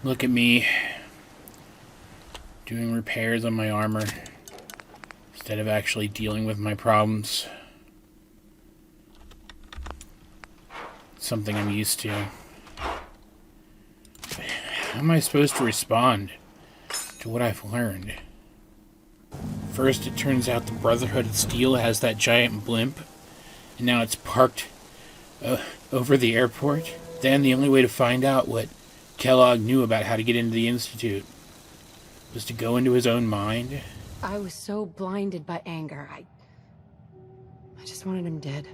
Look at me. Doing repairs on my armor. Instead of actually dealing with my problems. Something I'm used to. How am I supposed to respond to what I've learned? First, it turns out the Brotherhood of Steel has that giant blimp, and now it's parked over the airport. Then the only way to find out what Kellogg knew about how to get into the Institute was to go into his own mind. I was so blinded by anger. I just wanted him dead.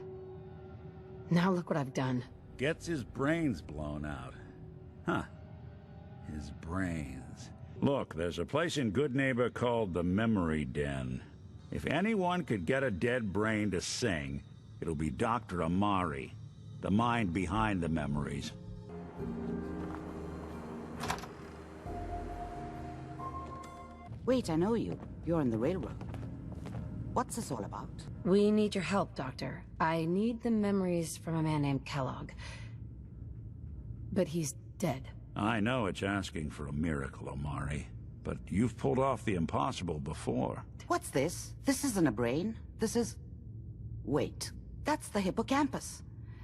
Now look what I've done. Gets his brains blown out. Huh. His brains. Look, there's a place in Good Neighbor called the Memory Den. If anyone could get a dead brain to sing, it'll be Dr. Amari, the mind behind the memories. Wait, I know you. You're in the railroad. What's this all about? We need your help, Doctor. I need the memories from a man named Kellogg. But he's dead. I know it's asking for a miracle, Amari, but you've pulled off the impossible before. What's this? This isn't a brain. This is... Wait, that's the hippocampus.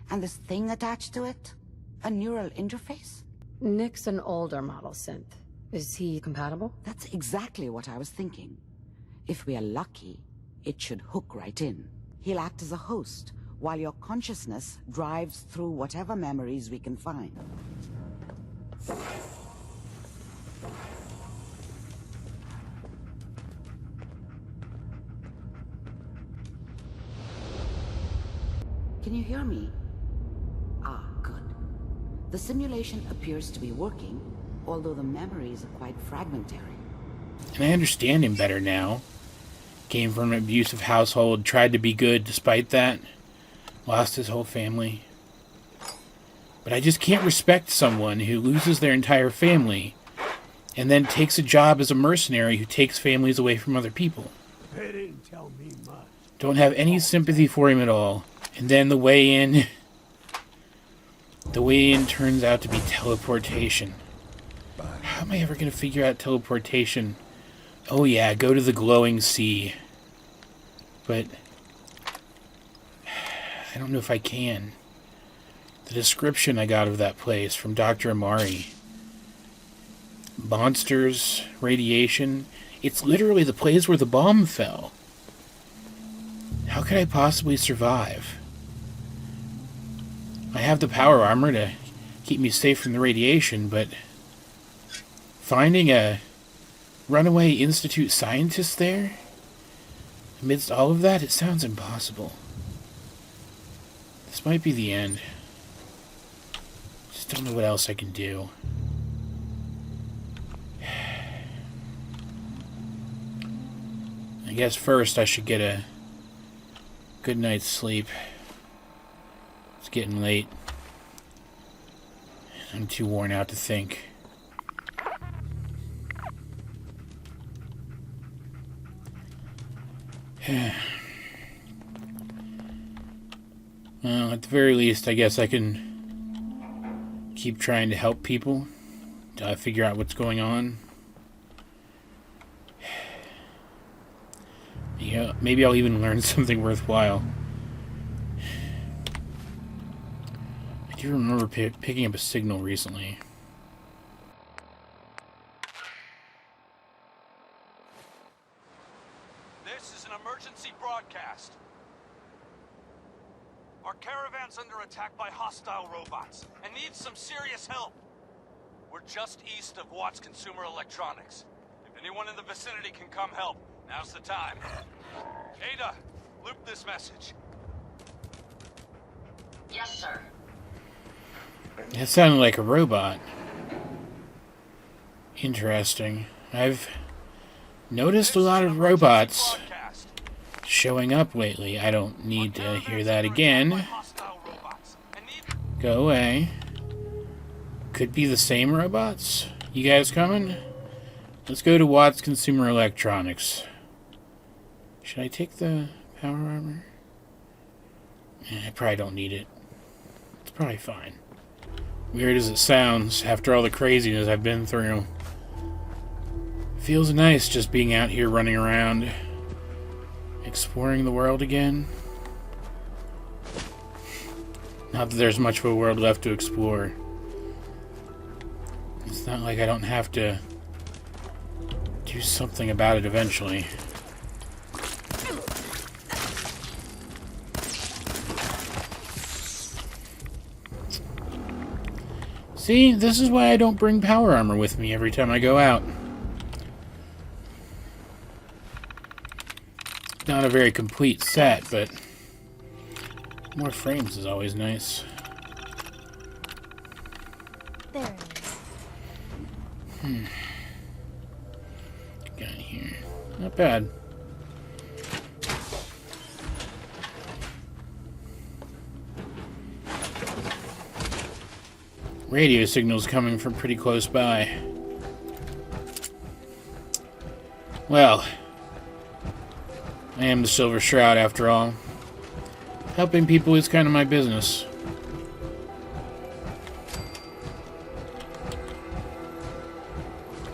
And this thing attached to it? A neural interface? Nick's an older model synth. Is he compatible? That's exactly what I was thinking. If we are lucky, it should hook right in. He'll act as a host, while your consciousness drives through whatever memories we can find. Can you hear me? Ah, good. The simulation appears to be working, although the memories are quite fragmentary. And I understand him better now. Came from an abusive household, tried to be good despite that. Lost his whole family. But I just can't respect someone who loses their entire family and then takes a job as a mercenary who takes families away from other people. They didn't tell me much. Don't have any sympathy for him at all. And then the way in turns out to be teleportation. How am I ever going to figure out teleportation? Oh yeah, go to the glowing sea. But I don't know if I can. The description I got of that place from Dr. Amari. Monsters, radiation. It's literally the place where the bomb fell. How could I possibly survive? I have the power armor to keep me safe from the radiation, but finding a runaway Institute scientist there? Amidst all of that, it sounds impossible. This might be the end. Just don't know what else I can do. I guess first I should get a good night's sleep. It's getting late. I'm too worn out to think. Well, at the very least, I guess I can keep trying to help people, figure out what's going on. Yeah, maybe I'll even learn something worthwhile. I do remember picking up a signal recently. This is an emergency broadcast. Our caravan's under attack by hostile robots and needs some serious help. We're just east of Watt's Consumer Electronics. If anyone in the vicinity can come help, now's the time. Ada, loop this message. Yes, sir. That sounded like a robot. Interesting. I've noticed a lot of robots showing up lately. I don't need to hear that again. Go away. Could be the same robots. You guys coming? Let's go to Watt's Consumer Electronics. Should I take the power armor? I probably don't need it. It's probably fine. Weird as it sounds, after all the craziness I've been through. Feels nice just being out here running around, exploring the world again. Not that there's much of a world left to explore. It's not like I don't have to do something about it eventually. See, this is why I don't bring power armor with me every time I go out. Not a very complete set, but more frames is always nice. There it is. Got here. Not bad. Radio signals coming from pretty close by. Well, I am the Silver Shroud after all. Helping people is kind of my business.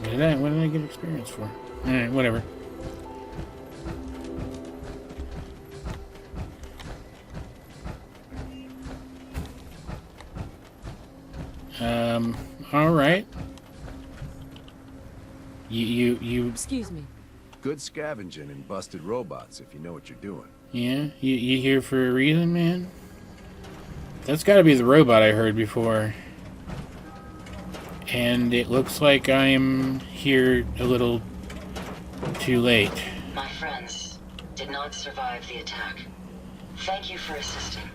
What did I get experience for? Alright, whatever. Alright. You... Excuse me. Good scavenging and busted robots, if you know what you're doing. Yeah? You here for a reason, man? That's gotta be the robot I heard before. And it looks like I'm here a little too late. My friends did not survive the attack. Thank you for assisting.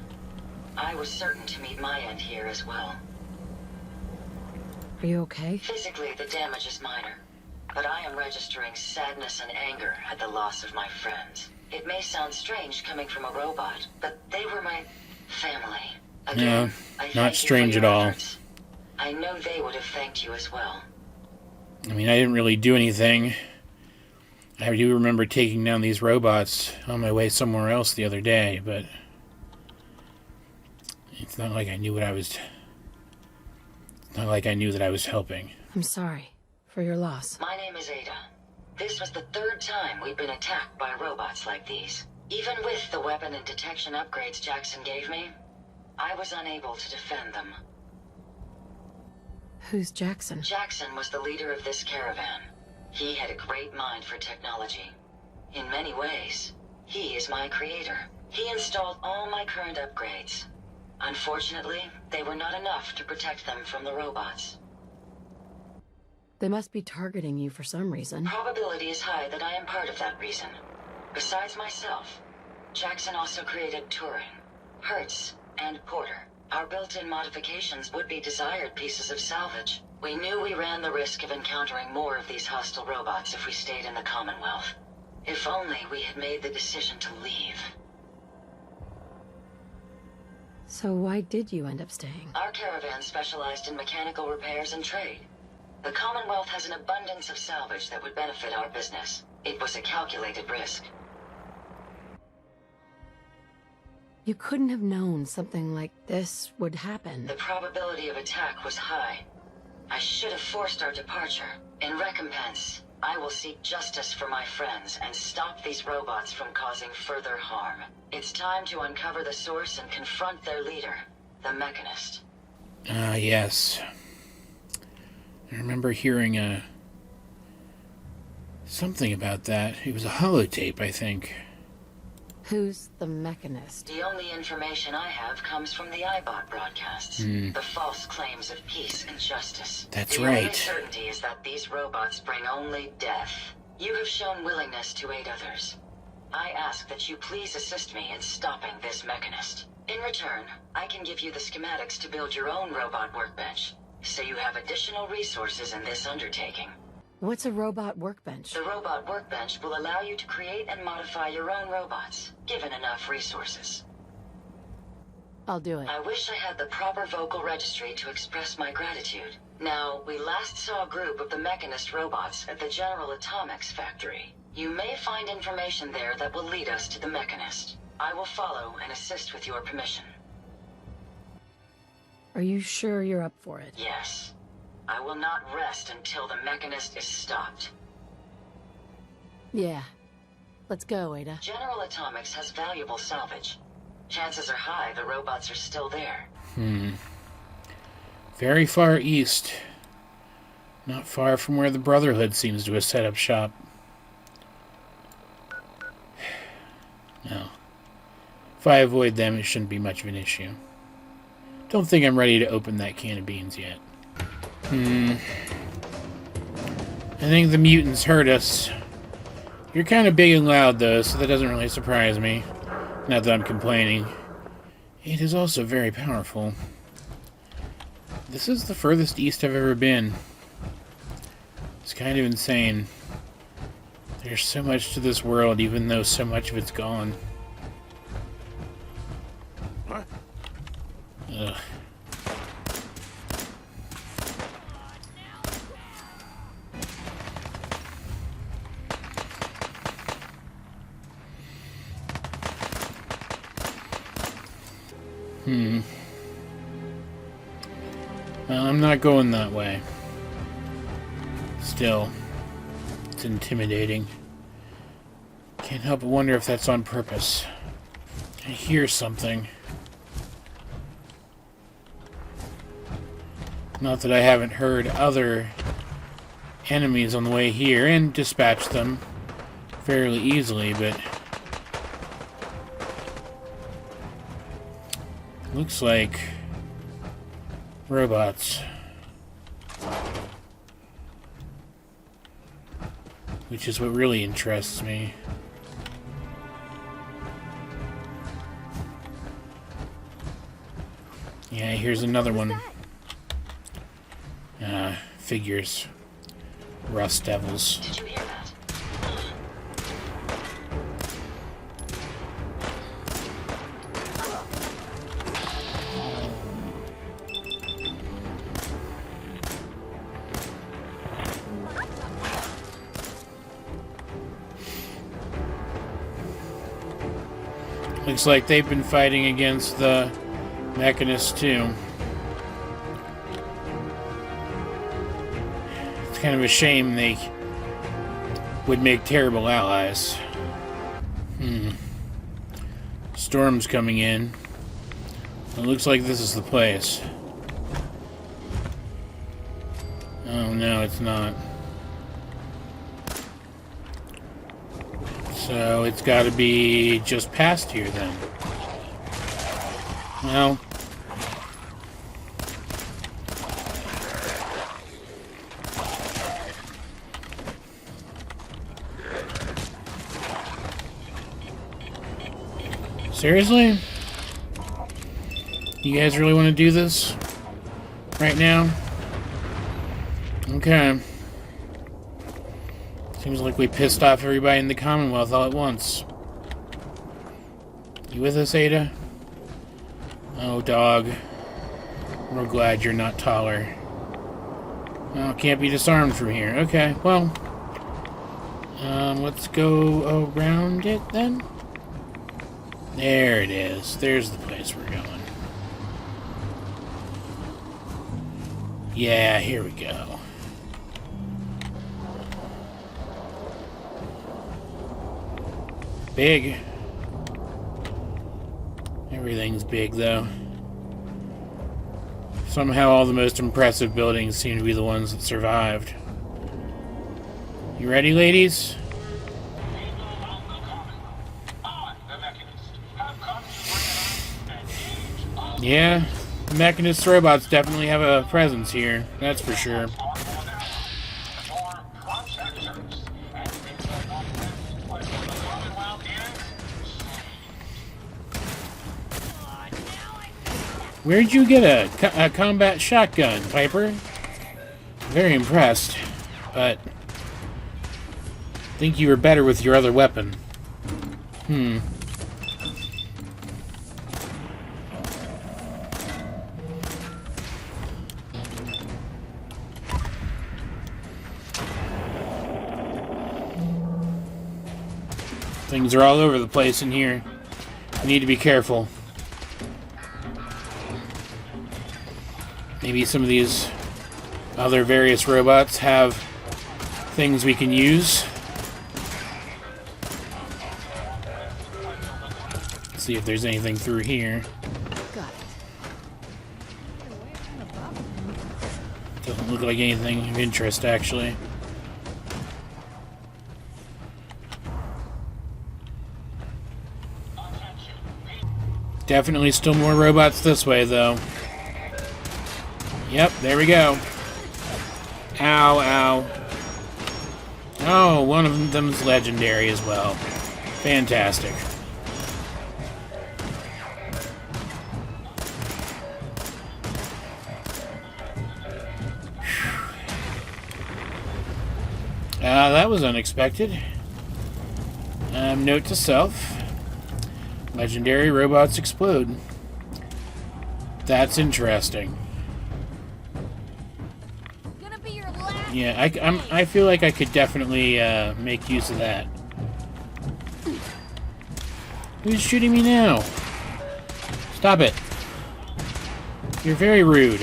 I was certain to meet my end here as well. Are you okay? Physically, the damage is minor, but I am registering sadness and anger at the loss of my friends. It may sound strange coming from a robot, but they were my family. Again, No, I thank not you strange for at your all. efforts. I know they would have thanked you as well. I mean, I didn't really do anything. I do remember taking down these robots on my way somewhere else the other day, but it's not like I knew what I was... It's not like I knew that I was helping. I'm sorry for your loss. My name is Ada. This was the third time we've been attacked by robots like these. Even with the weapon and detection upgrades Jackson gave me, I was unable to defend them. Who's Jackson? Jackson was the leader of this caravan. He had a great mind for technology. In many ways, he is my creator. He installed all my current upgrades. Unfortunately, they were not enough to protect them from the robots. They must be targeting you for some reason. Probability is high that I am part of that reason. Besides myself, Jackson also created Torre, Hertz, and Porter. Our built-in modifications would be desired pieces of salvage. We knew we ran the risk of encountering more of these hostile robots if we stayed in the Commonwealth. If only we had made the decision to leave. So why did you end up staying? Our caravan specialized in mechanical repairs and trade. The Commonwealth has an abundance of salvage that would benefit our business. It was a calculated risk. You couldn't have known something like this would happen. The probability of attack was high. I should have forced our departure. In recompense, I will seek justice for my friends and stop these robots from causing further harm. It's time to uncover the source and confront their leader, the Mechanist. Yes. I remember hearing something about that. It was a holotape, I think. Who's the Mechanist? The only information I have comes from the iBot broadcasts. The false claims of peace and justice. That's the right. The only certainty is that these robots bring only death. You have shown willingness to aid others. I ask that you please assist me in stopping this Mechanist. In return, I can give you the schematics to build your own robot workbench, so you have additional resources in this undertaking. What's a robot workbench? The robot workbench will allow you to create and modify your own robots, given enough resources. I'll do it. I wish I had the proper vocal registry to express my gratitude. Now, we last saw a group of the Mechanist robots at the General Atomics factory. You may find information there that will lead us to the Mechanist. I will follow and assist with your permission. Are you sure you're up for it? Yes. I will not rest until the Mechanist is stopped. Yeah. Let's go, Ada. General Atomics has valuable salvage. Chances are high the robots are still there. Very far east. Not far from where the Brotherhood seems to have set up shop. No. If I avoid them, it shouldn't be much of an issue. Don't think I'm ready to open that can of beans yet. I think the mutants heard us. You're kind of big and loud, though, so that doesn't really surprise me. Not that I'm complaining. It is also very powerful. This is the furthest east I've ever been. It's kind of insane. There's so much to this world, even though so much of it's gone. What? Ugh. Well, I'm not going that way. Still, it's intimidating. Can't help but wonder if that's on purpose. I hear something. Not that I haven't heard other enemies on the way here and dispatched them fairly easily, but looks like robots. Which is what really interests me. Yeah, here's another one. Figures. Rust Devils. Did you hear that? Looks like they've been fighting against the Mechanist too. It's kind of a shame they would make terrible allies. Storm's coming in. It looks like this is the place. Oh no, it's not. So it's got to be just past here then. Well, seriously? You guys really want to do this right now? Okay. Seems like we pissed off everybody in the Commonwealth all at once. You with us, Ada? Oh, dog. We're glad you're not taller. Oh, can't be disarmed from here. Okay, well. Let's go around it then. There it is. There's the place we're going. Yeah, here we go. Big. Everything's big, though. Somehow all the most impressive buildings seem to be the ones that survived. You ready, ladies? Yeah, the Mechanist robots definitely have a presence here, that's for sure. Where'd you get a combat shotgun, Piper? Very impressed, but think you were better with your other weapon. Things are all over the place in here. We need to be careful. Maybe some of these other various robots have things we can use. Let's see if there's anything through here. Got it. Doesn't look like anything of interest, actually. Definitely still more robots this way, though. Yep, there we go. Ow, ow. Oh, one of them's legendary as well. Fantastic. That was unexpected. Note to self. Legendary robots explode. That's interesting. Gonna be your last Yeah, I feel like I could definitely make use of that. Who's shooting me now? Stop it. You're very rude.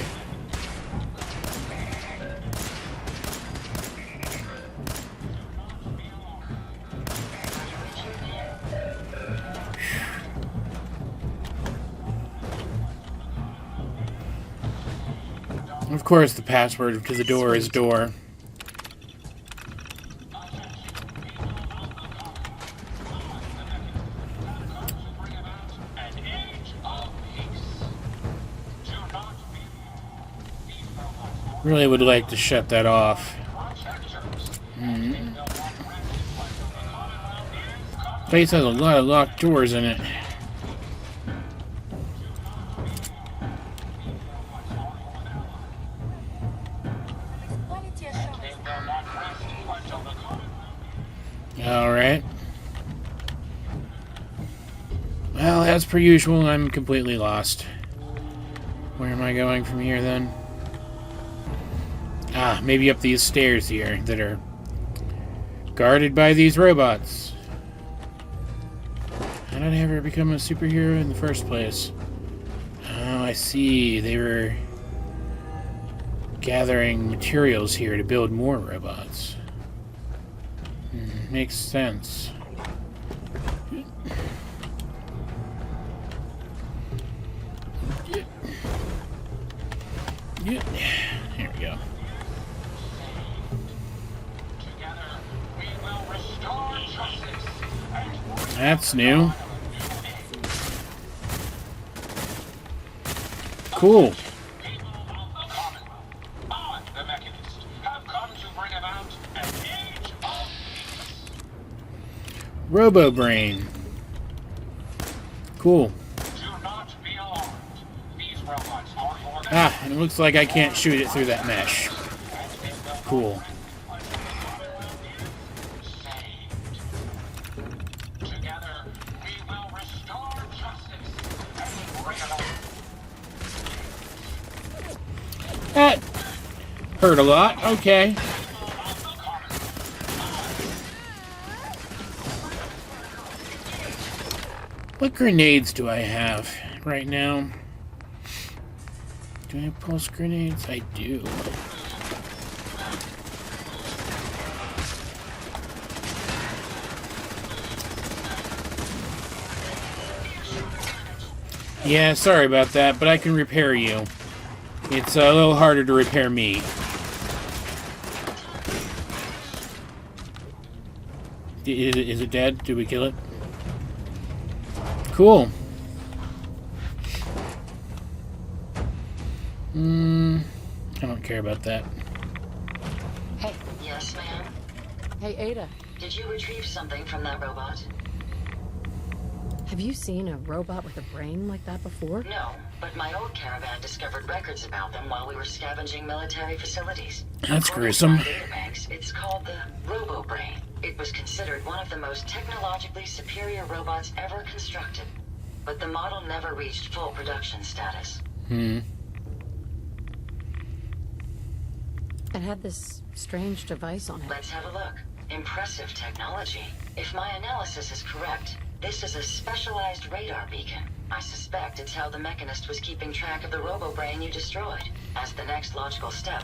Of course, the password to the door is door. Really would like to shut that off. Place has a lot of locked doors in it. Alright. Well, as per usual, I'm completely lost. Where am I going from here, then? Ah, maybe up these stairs here that are guarded by these robots. How did I ever become a superhero in the first place? Oh, I see. They were gathering materials here to build more robots. Makes sense. Yeah. Here we go. That's new. Cool. Robo-Brain. Cool. Ah, and it looks like I can't shoot it through that mesh. Cool. That hurt a lot. Okay. What grenades do I have right now? Do I have pulse grenades? I do. Yeah, sorry about that, but I can repair you. It's a little harder to repair me. Is it dead? Did we kill it? Cool. I don't care about that. Hey. Yes, ma'am? Hey, Ada. Did you retrieve something from that robot? Have you seen a robot with a brain like that before? No, but my old caravan discovered records about them while we were scavenging military facilities. That's According gruesome. to my databanks, it's called the Robo-Brain. It was considered one of the most technologically superior robots ever constructed, but the model never reached full production status. It had this strange device on it. Let's have a look. Impressive technology. If my analysis is correct, this is a specialized radar beacon. I suspect suspect it's how the Mechanist was keeping track of the robo-brain you destroyed. As the next logical step,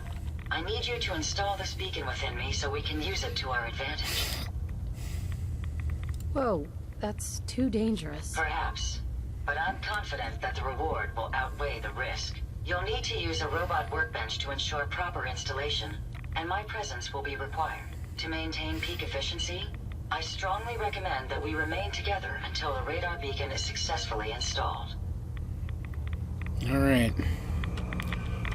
I need you to install this beacon within me so we can use it to our advantage. Whoa, that's too dangerous. Perhaps. But I'm confident that the reward will outweigh the risk. You'll need to use a robot workbench to ensure proper installation, and my presence will be required. To maintain peak efficiency, I strongly recommend that we remain together until the radar beacon is successfully installed. Alright.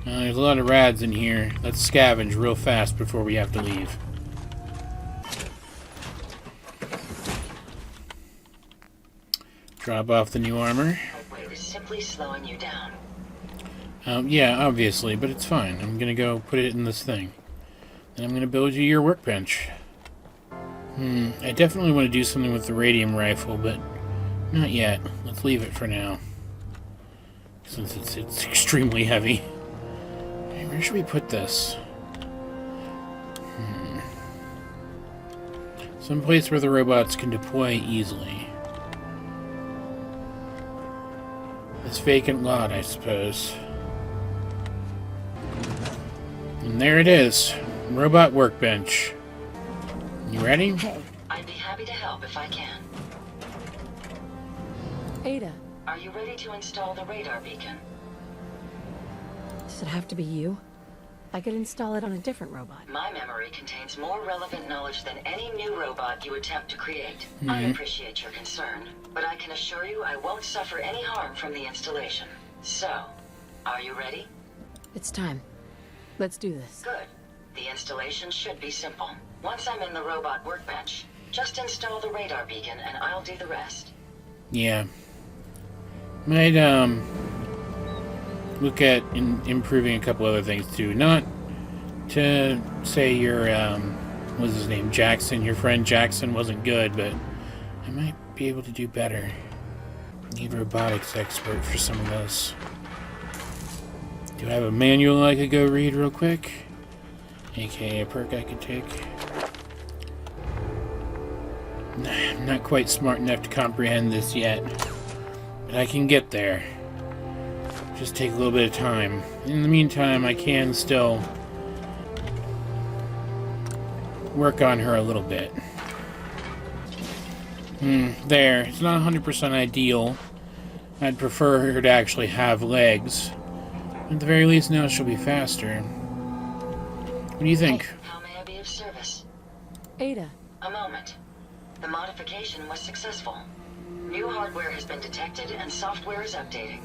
There's a lot of rads in here. Let's scavenge real fast before we have to leave. Drop off the new armor. Weight is simply slowing you down. Yeah, obviously, but it's fine. I'm gonna go put it in this thing. And I'm gonna build you your workbench. I definitely want to do something with the radium rifle, but not yet. Let's leave it for now. Since it's extremely heavy. Okay, where should we put this? Someplace where the robots can deploy easily. This vacant lot, I suppose. And there it is. Robot workbench. You ready? Hey. I'd be happy to help if I can. Ada, Are you ready to install the radar beacon? does it have to be you? I could install it on a different robot. My memory contains more relevant knowledge than any new robot you attempt to create. I appreciate your concern, but I can assure you I won't suffer any harm from the installation. So, are you ready? It's time. Let's do this. Good. The installation should be simple. Once I'm in the robot workbench, just install the radar beacon and I'll do the rest. Yeah. Might, look at improving a couple other things, too. Not to say your, what's his name, Jackson, your friend Jackson wasn't good, but I might be able to do better. Need a robotics expert for some of this. Do I have a manual I could go read real quick? AKA a perk I could take. I'm not quite smart enough to comprehend this yet, but I can get there. Just take a little bit of time. In the meantime, I can still work on her a little bit. There. It's not 100% ideal. I'd prefer her to actually have legs. At the very least, now she'll be faster. What do you think? Hey, how may I be of service? Ada. A moment. The modification was successful. New hardware has been detected and software is updating.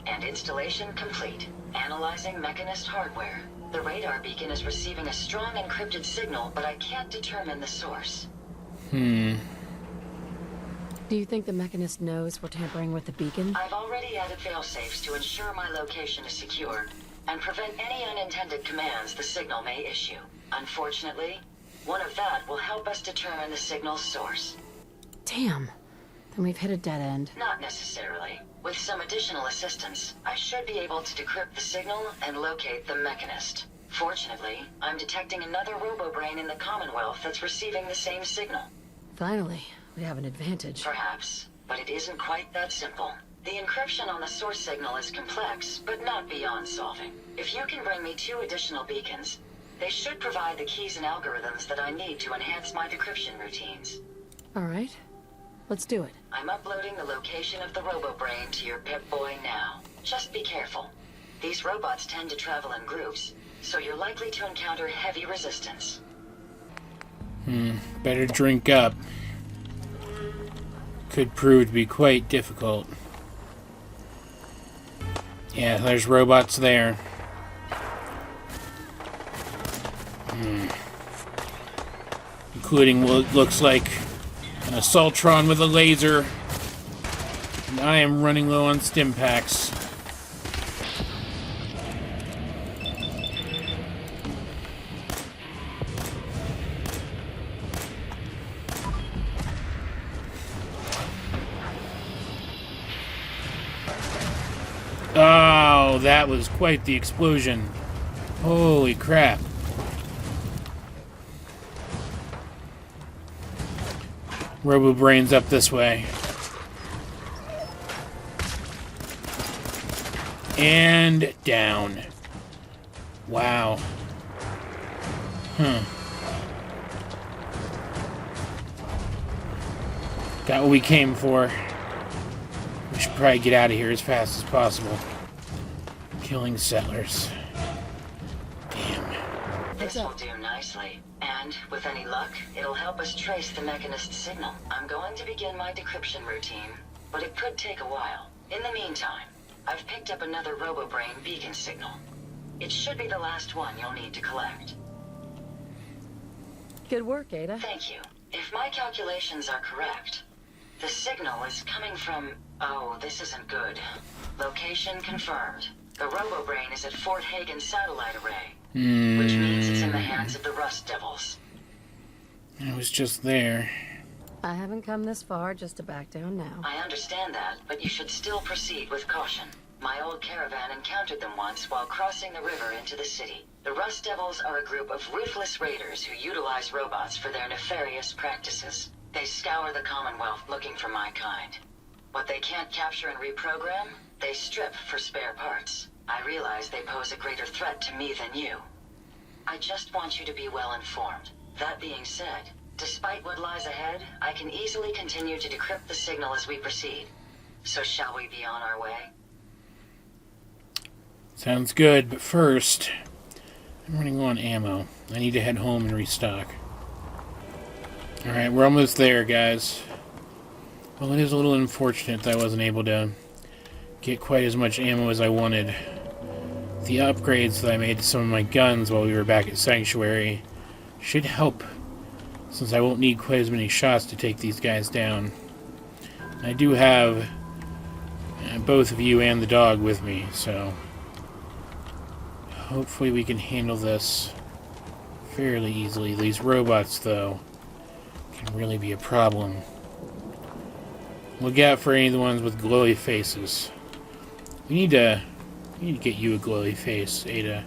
And installation complete. Analyzing Mechanist hardware. The radar beacon is receiving a strong encrypted signal, but I can't determine the source. Do you think the Mechanist knows we're tampering with the beacon? I've already added failsafes to ensure my location is secure, and prevent any unintended commands the signal may issue. Unfortunately, one of that will help us determine the signal's source. Damn. Then we've hit a dead end. Not necessarily. With some additional assistance, I should be able to decrypt the signal and locate the Mechanist. Fortunately, I'm detecting another robo-brain in the Commonwealth that's receiving the same signal. Finally, we have an advantage. Perhaps, but it isn't quite that simple. The encryption on the source signal is complex, but not beyond solving. If you can bring me 2 additional beacons, they should provide the keys and algorithms that I need to enhance my decryption routines. All right. Let's do it. I'm uploading the location of the robo-brain to your Pip-Boy now. Just be careful. These robots tend to travel in groups, so you're likely to encounter heavy resistance. Better drink up. Could prove to be quite difficult. Yeah, there's robots there. Including what looks like an Assaultron with a laser. And I am running low on stim packs. Oh, that was quite the explosion. Holy crap. Robo-brains up this way. And down. Wow. Got what we came for. We should probably get out of here as fast as possible. Killing settlers. Damn. This will do nicely. And, with any luck, it'll help us trace the Mechanist signal. I'm going to begin my decryption routine, but it could take a while. In the meantime, I've picked up another RoboBrain beacon signal. It should be the last one you'll need to collect. Good work, Ada. Thank you. If my calculations are correct, the signal is coming from... Oh, this isn't good. Location confirmed. The RoboBrain is at Fort Hagen Satellite Array, which means it's in the hands of the Rust Devils. I was just there. I haven't come this far just to back down now. I understand that, but you should still proceed with caution. My old caravan encountered them once while crossing the river into the city. The Rust Devils are a group of ruthless raiders who utilize robots for their nefarious practices. They scour the Commonwealth looking for my kind. What they can't capture and reprogram, they strip for spare parts. I realize they pose a greater threat to me than you. I just want you to be well informed. That being said, despite what lies ahead, I can easily continue to decrypt the signal as we proceed. So shall we be on our way? Sounds good, but first, I'm running low on ammo. I need to head home and restock. Alright, we're almost there, guys. Well, it is a little unfortunate that I wasn't able to get quite as much ammo as I wanted. The upgrades that I made to some of my guns while we were back at Sanctuary should help, since I won't need quite as many shots to take these guys down. I do have both of you and the dog with me, so hopefully we can handle this fairly easily. These robots, though, can really be a problem. Look out for any of the ones with glowy faces. We need to get you a glowy face, Ada.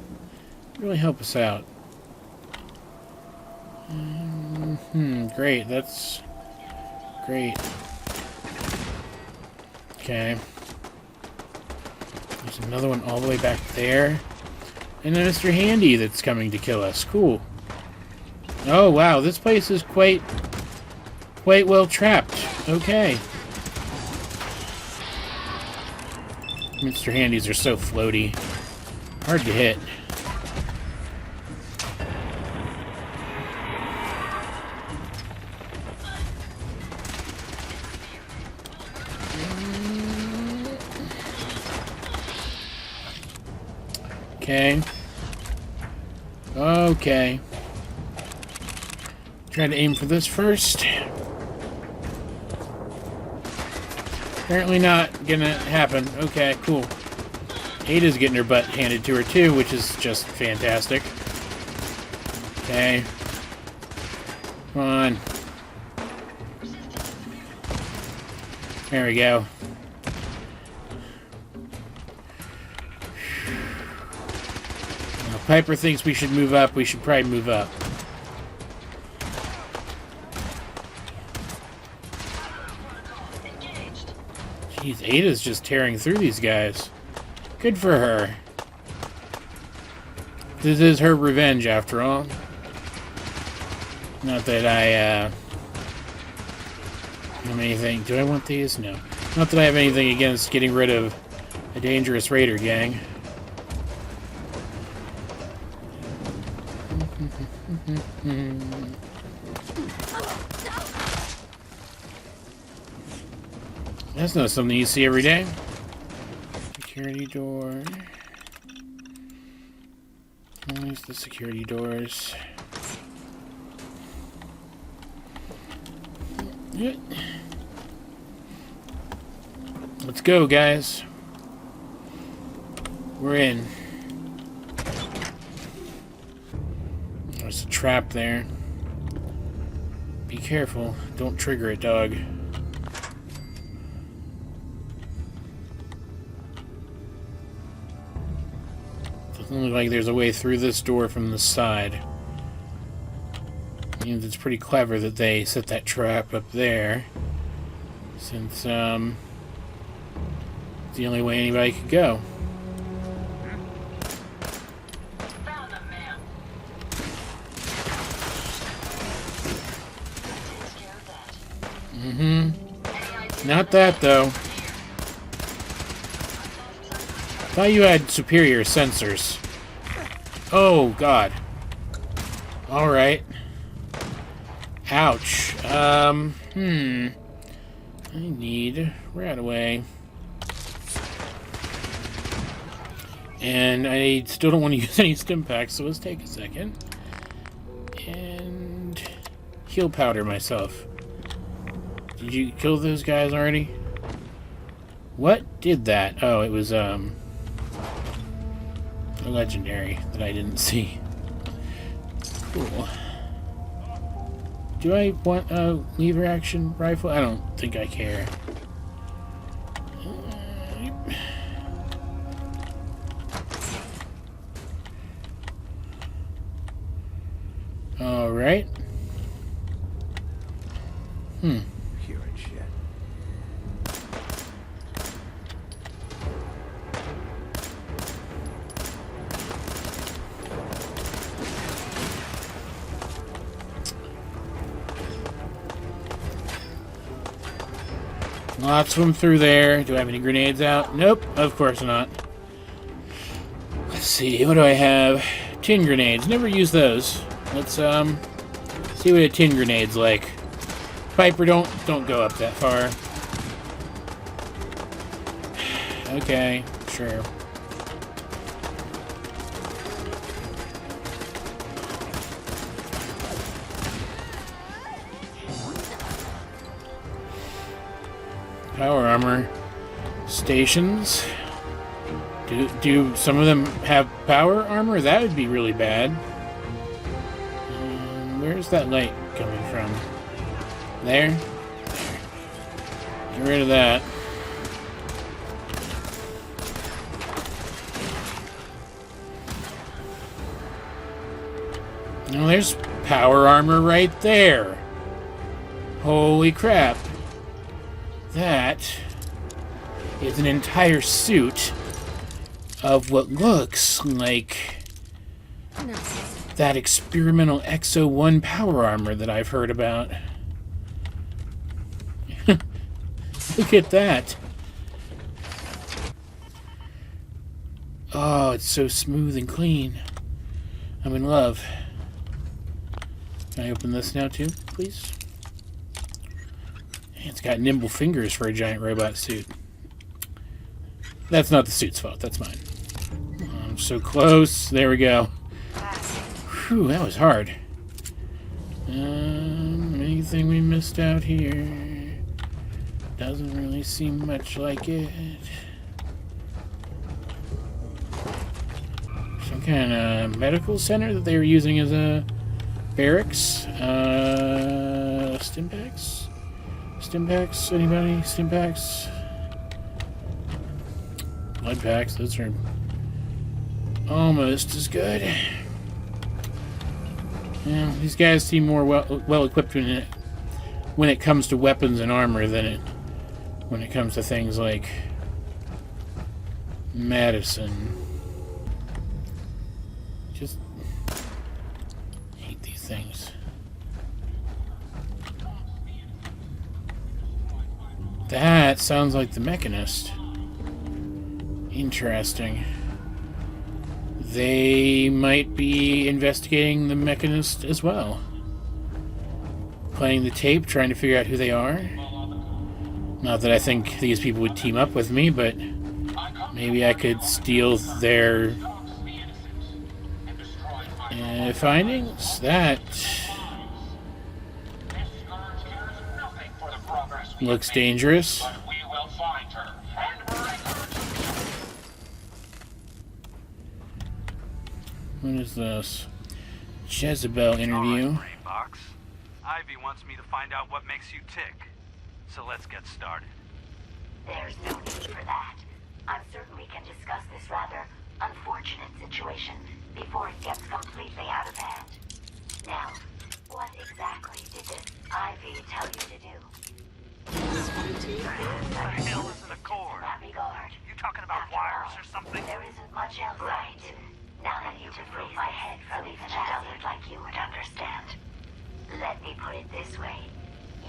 Really help us out. Great, that's great. Okay. There's another one all the way back there. And then Mr. Handy that's coming to kill us. Cool. Oh, wow, this place is quite well trapped. Okay. Mr. Handys are so floaty. Hard to hit. Okay. Okay. Try to aim for this first. Apparently not gonna happen. Okay, cool. Ada's getting her butt handed to her too, which is just fantastic. Okay. Come on. There we go. Now, Piper thinks we should move up. We should probably move up. Jeez, Ada's just tearing through these guys. Good for her. This is her revenge, after all. Not that I, have anything... Do I want these? No. Not that I have anything against getting rid of a dangerous raider gang. That's not something you see every day. Security door. Where's the security doors? Let's go, guys. We're in. There's a trap there. Be careful. Don't trigger it, dog. Doesn't look like there's a way through this door from the side. Means it's pretty clever that they set that trap up there, since it's the only way anybody could go. Not that, though. Thought you had superior sensors. Oh, God. Alright. Ouch. I need right away. And I still don't want to use any stim packs, so let's take a second. And heal powder myself. Did you kill those guys already? What did that? Oh, it was, a legendary that I didn't see. Cool. Do I want a lever action rifle? I don't think I care. Alright. Pure shit. Lots of them through there. Do I have any grenades out? Nope, of course not. Let's see, what do I have? Tin grenades. Never use those. Let's see what a tin grenade's like. Piper, don't go up that far. Okay, sure. Power armor stations. Do some of them have power armor? That would be really bad. Where's that light coming from? There? There. Get rid of that. Oh, there's power armor right there. Holy crap. That is an entire suit of what looks like that experimental XO1 power armor that I've heard about. Look at that. Oh, it's so smooth and clean. I'm in love. Can I open this now too, please? It's got nimble fingers for a giant robot suit. That's not the suit's fault, that's mine. Oh, I'm so close. There we go. Whew, that was hard. Anything we missed out here? Doesn't really seem much like it. Some kind of medical center that they were using as a barracks. Stimpaks? Stimpaks? Anybody? Stimpaks? Blood packs, those are almost as good. Yeah, these guys seem more well equipped when it comes to weapons and armor than when it comes to things like medicine. Just hate these things. That sounds like the Mechanist. Interesting. They might be investigating the Mechanist as well. Playing the tape, trying to figure out who they are. Not that I think these people would team up with me, but maybe I could steal their findings. That looks dangerous. What is this? Jezebel interview. Box. Ivy wants me to find out what makes you tick. So let's get started. There's no need for that. I'm certain we can discuss this rather unfortunate situation before it gets completely out of hand. Now, what exactly did this Ivy tell you to do? What the hell is an accord? In that regard. You talking about wires or something? There isn't much else I can do. Now that you can free my head from even that, like you would understand. Let me put it this way.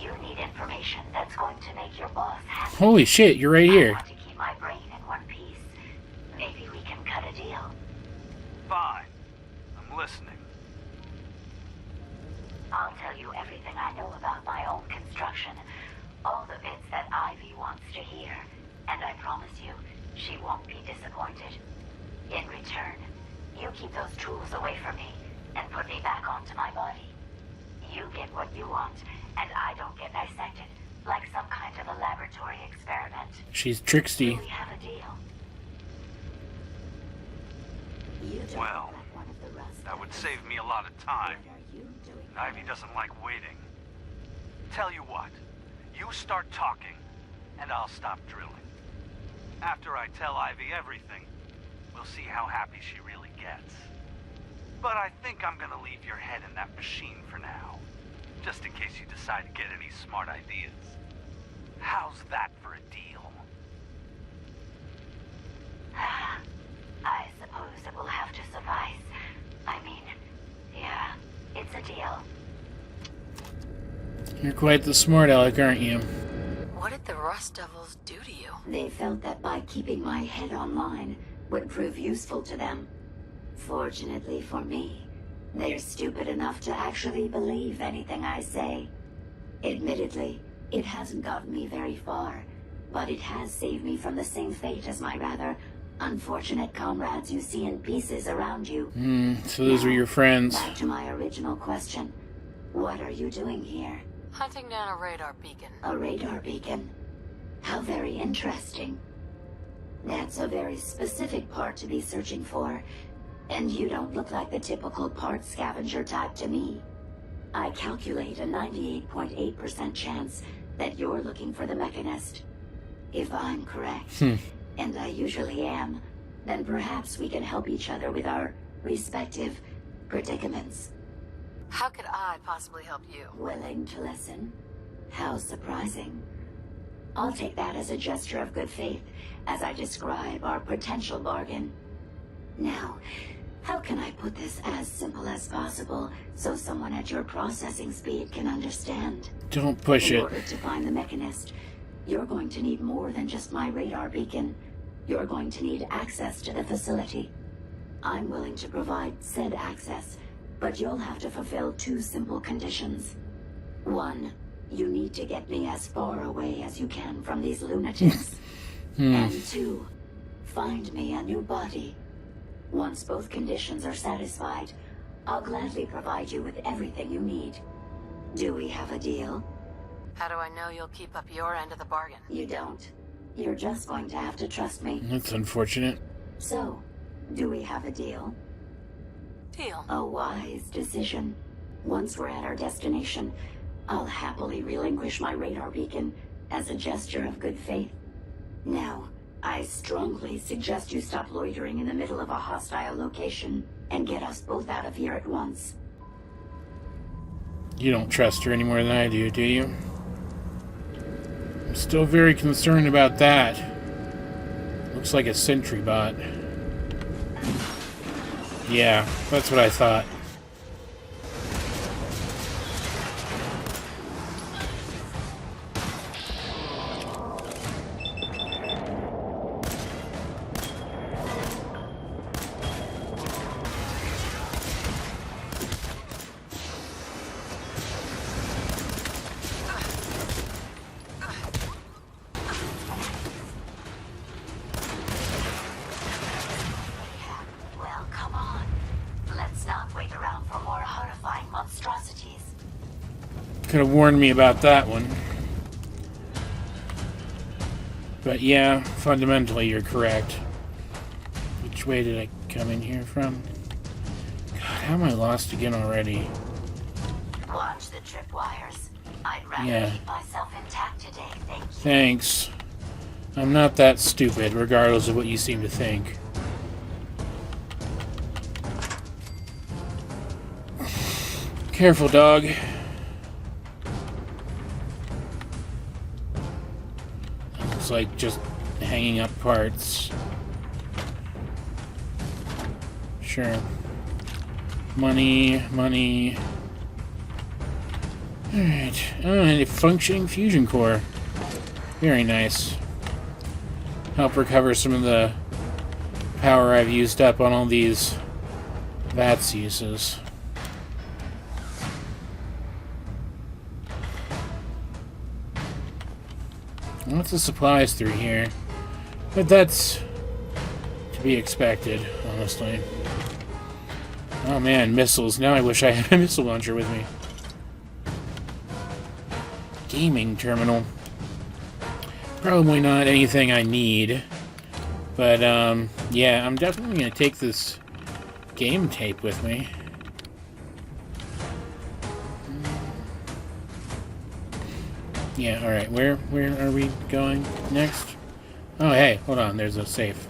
You need information that's going to make your boss happy. Holy shit, you're right I here. want to keep my brain in one piece. Maybe we can cut a deal. Fine. I'm listening. I'll tell you everything I know about my own construction. All the bits that Ivy wants to hear. And I promise you, she won't be disappointed. In return, you keep those tools away from me and put me back onto my body. You get what you want, and I don't get dissected like some kind of a laboratory experiment. She's tricksy. Do we have a deal? You don't Well, look like one of the rust that would devils. save me a lot of time. What are you doing? Ivy doesn't like waiting. Tell you what, you start talking, and I'll stop drilling. After I tell Ivy everything, we'll see how happy she really gets. But I think I'm gonna leave your head in that machine for now, just in case you decide to get any smart ideas. How's that for a deal? I suppose it will have to suffice. I mean, yeah, it's a deal. You're quite the smart aleck, aren't you? What did the Rust Devils do to you? They felt that by keeping my head online would prove useful to them. Fortunately for me, they're stupid enough to actually believe anything I say. Admittedly, it hasn't gotten me very far, but it has saved me from the same fate as my rather unfortunate comrades you see in pieces around you. So those are your friends. Back to my original question. What are you doing here? Hunting down a radar beacon. A radar beacon? How very interesting. That's a very specific part to be searching for, and you don't look like the typical part scavenger type to me. I calculate a 98.8% chance that you're looking for the Mechanist. If I'm correct, and I usually am, then perhaps we can help each other with our respective predicaments. How could I possibly help you? Willing to listen? How surprising. I'll take that as a gesture of good faith as I describe our potential bargain. Now, how can I put this as simple as possible so someone at your processing speed can understand? Don't push In it. order to find the Mechanist, you're going to need more than just my radar beacon. You're going to need access to the facility. I'm willing to provide said access, but you'll have to fulfill two simple conditions. One, you need to get me as far away as you can from these lunatics. And two, find me a new body. Once both conditions are satisfied, I'll gladly provide you with everything you need. Do we have a deal? How do I know you'll keep up your end of the bargain? You don't. You're just going to have to trust me. That's unfortunate. So, do we have a deal? Deal. A wise decision. Once we're at our destination, I'll happily relinquish my radar beacon as a gesture of good faith. Now, I strongly suggest you stop loitering in the middle of a hostile location and get us both out of here at once. You don't trust her any more than I do you? I'm still very concerned about that. Looks like a sentry bot. Yeah, that's what I thought. Could have warned me about that one. But yeah, fundamentally you're correct. Which way did I come in here from? God, how am I lost again already? Watch the tripwires. I'd rather keep myself intact today, thank you. Thanks. I'm not that stupid, regardless of what you seem to think. Careful, dog. Looks like just hanging up parts. Sure. Money, money. Alright. Oh, and a functioning fusion core. Very nice. Help recover some of the power I've used up on all these VATS uses. Lots of supplies through here. But that's to be expected, honestly. Oh man, missiles. Now I wish I had a missile launcher with me. Gaming terminal. Probably not anything I need. But, yeah, I'm definitely going to take this game tape with me. Yeah, alright. Where are we going next? Oh, hey, hold on. There's a safe.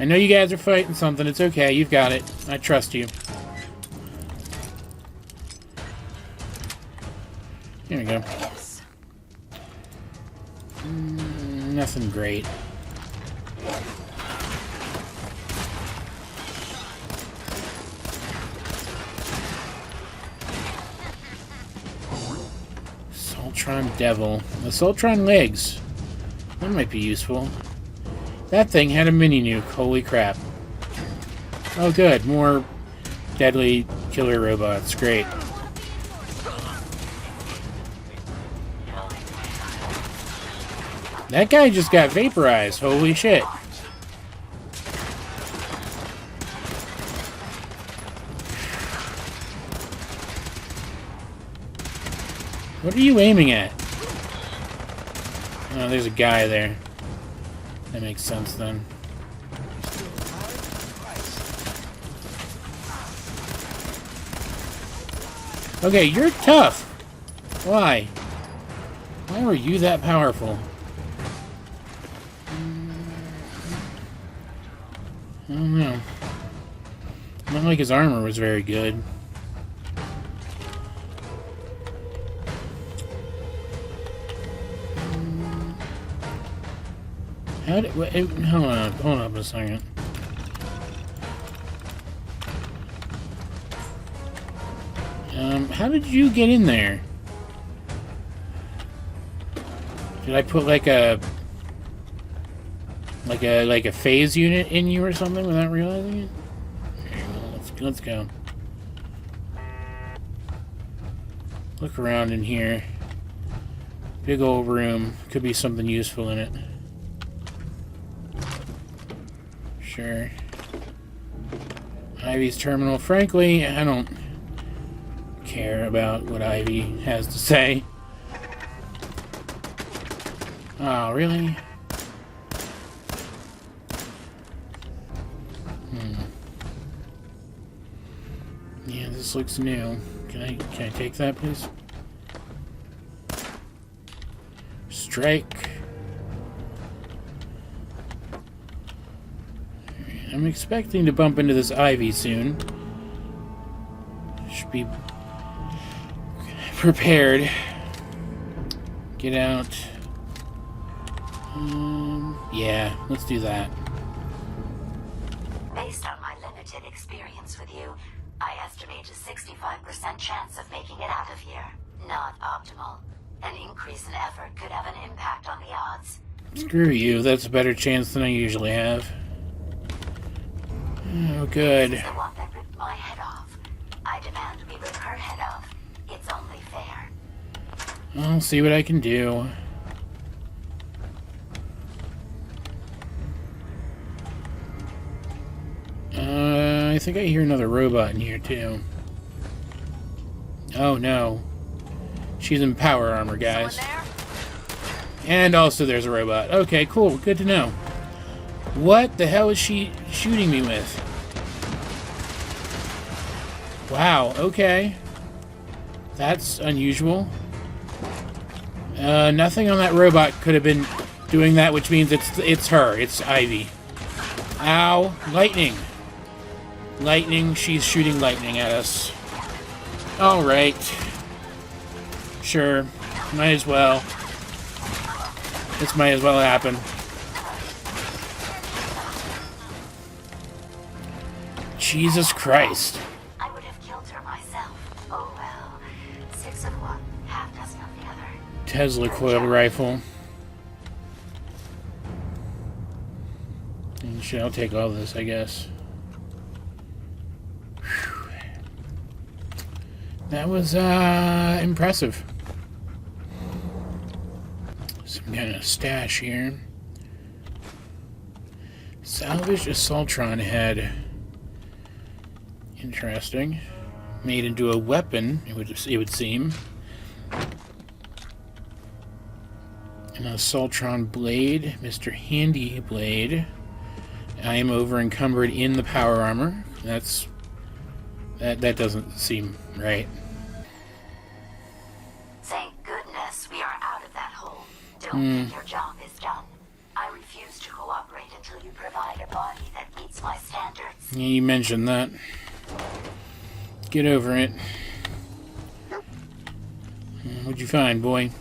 I know you guys are fighting something. It's okay. You've got it. I trust you. Here we go. Nothing great. Soltron Devil. The Soltron legs. That might be useful. That thing had a mini nuke. Holy crap. Oh good. More deadly killer robots. Great. That guy just got vaporized. Holy shit. What are you aiming at? Oh, there's a guy there. That makes sense then. Okay, you're tough. Why? Why were you that powerful? I don't know. Not like his armor was very good. How did... Wait, hold up a second. How did you get in there? Did I put like a phase unit in you or something without realizing it? Here, well, let's go. Look around in here. Big old room. Could be something useful in it. Sure. Ivy's terminal. Frankly, I don't care about what Ivy has to say. Oh, really? Yeah, this looks new. Can I take that, please? Strike. I'm expecting to bump into this Ivy soon. Should be prepared. Get out. Yeah, let's do that. Based on my limited experience with you, I estimate a 65% chance of making it out of here. Not optimal. An increase in effort could have an impact on the odds. Screw you, that's a better chance than I usually have. Oh, good. This is the one that ripped my head off. I demand we rip her head off. It's only fair. I'll see what I can do. I think I hear another robot in here, too. Oh, no. She's in power armor, guys. And also there's a robot. Okay, cool. Good to know. What the hell is she shooting me with? Wow, okay. That's unusual. Nothing on that robot could have been doing that, which means it's her. It's Ivy. Ow. Lightning. Lightning. She's shooting lightning at us. Alright. Sure. Might as well. This might as well happen. Jesus Christ. I would have killed her myself. Oh well. Tesla coil rifle. And shit, I'll take all this, I guess. Whew. That was impressive. Some kind of stash here. Salvaged Assaultron head. Interesting. Made into a weapon, it would seem. An Assaultron blade, Mr. Handy blade. I am over encumbered in the power armor. That doesn't seem right. Thank goodness we are out of that hole. Don't think your job is done. I refuse to cooperate until you provide a body that meets my standards. Yeah, you mentioned that. Get over it. What'd you find, boy?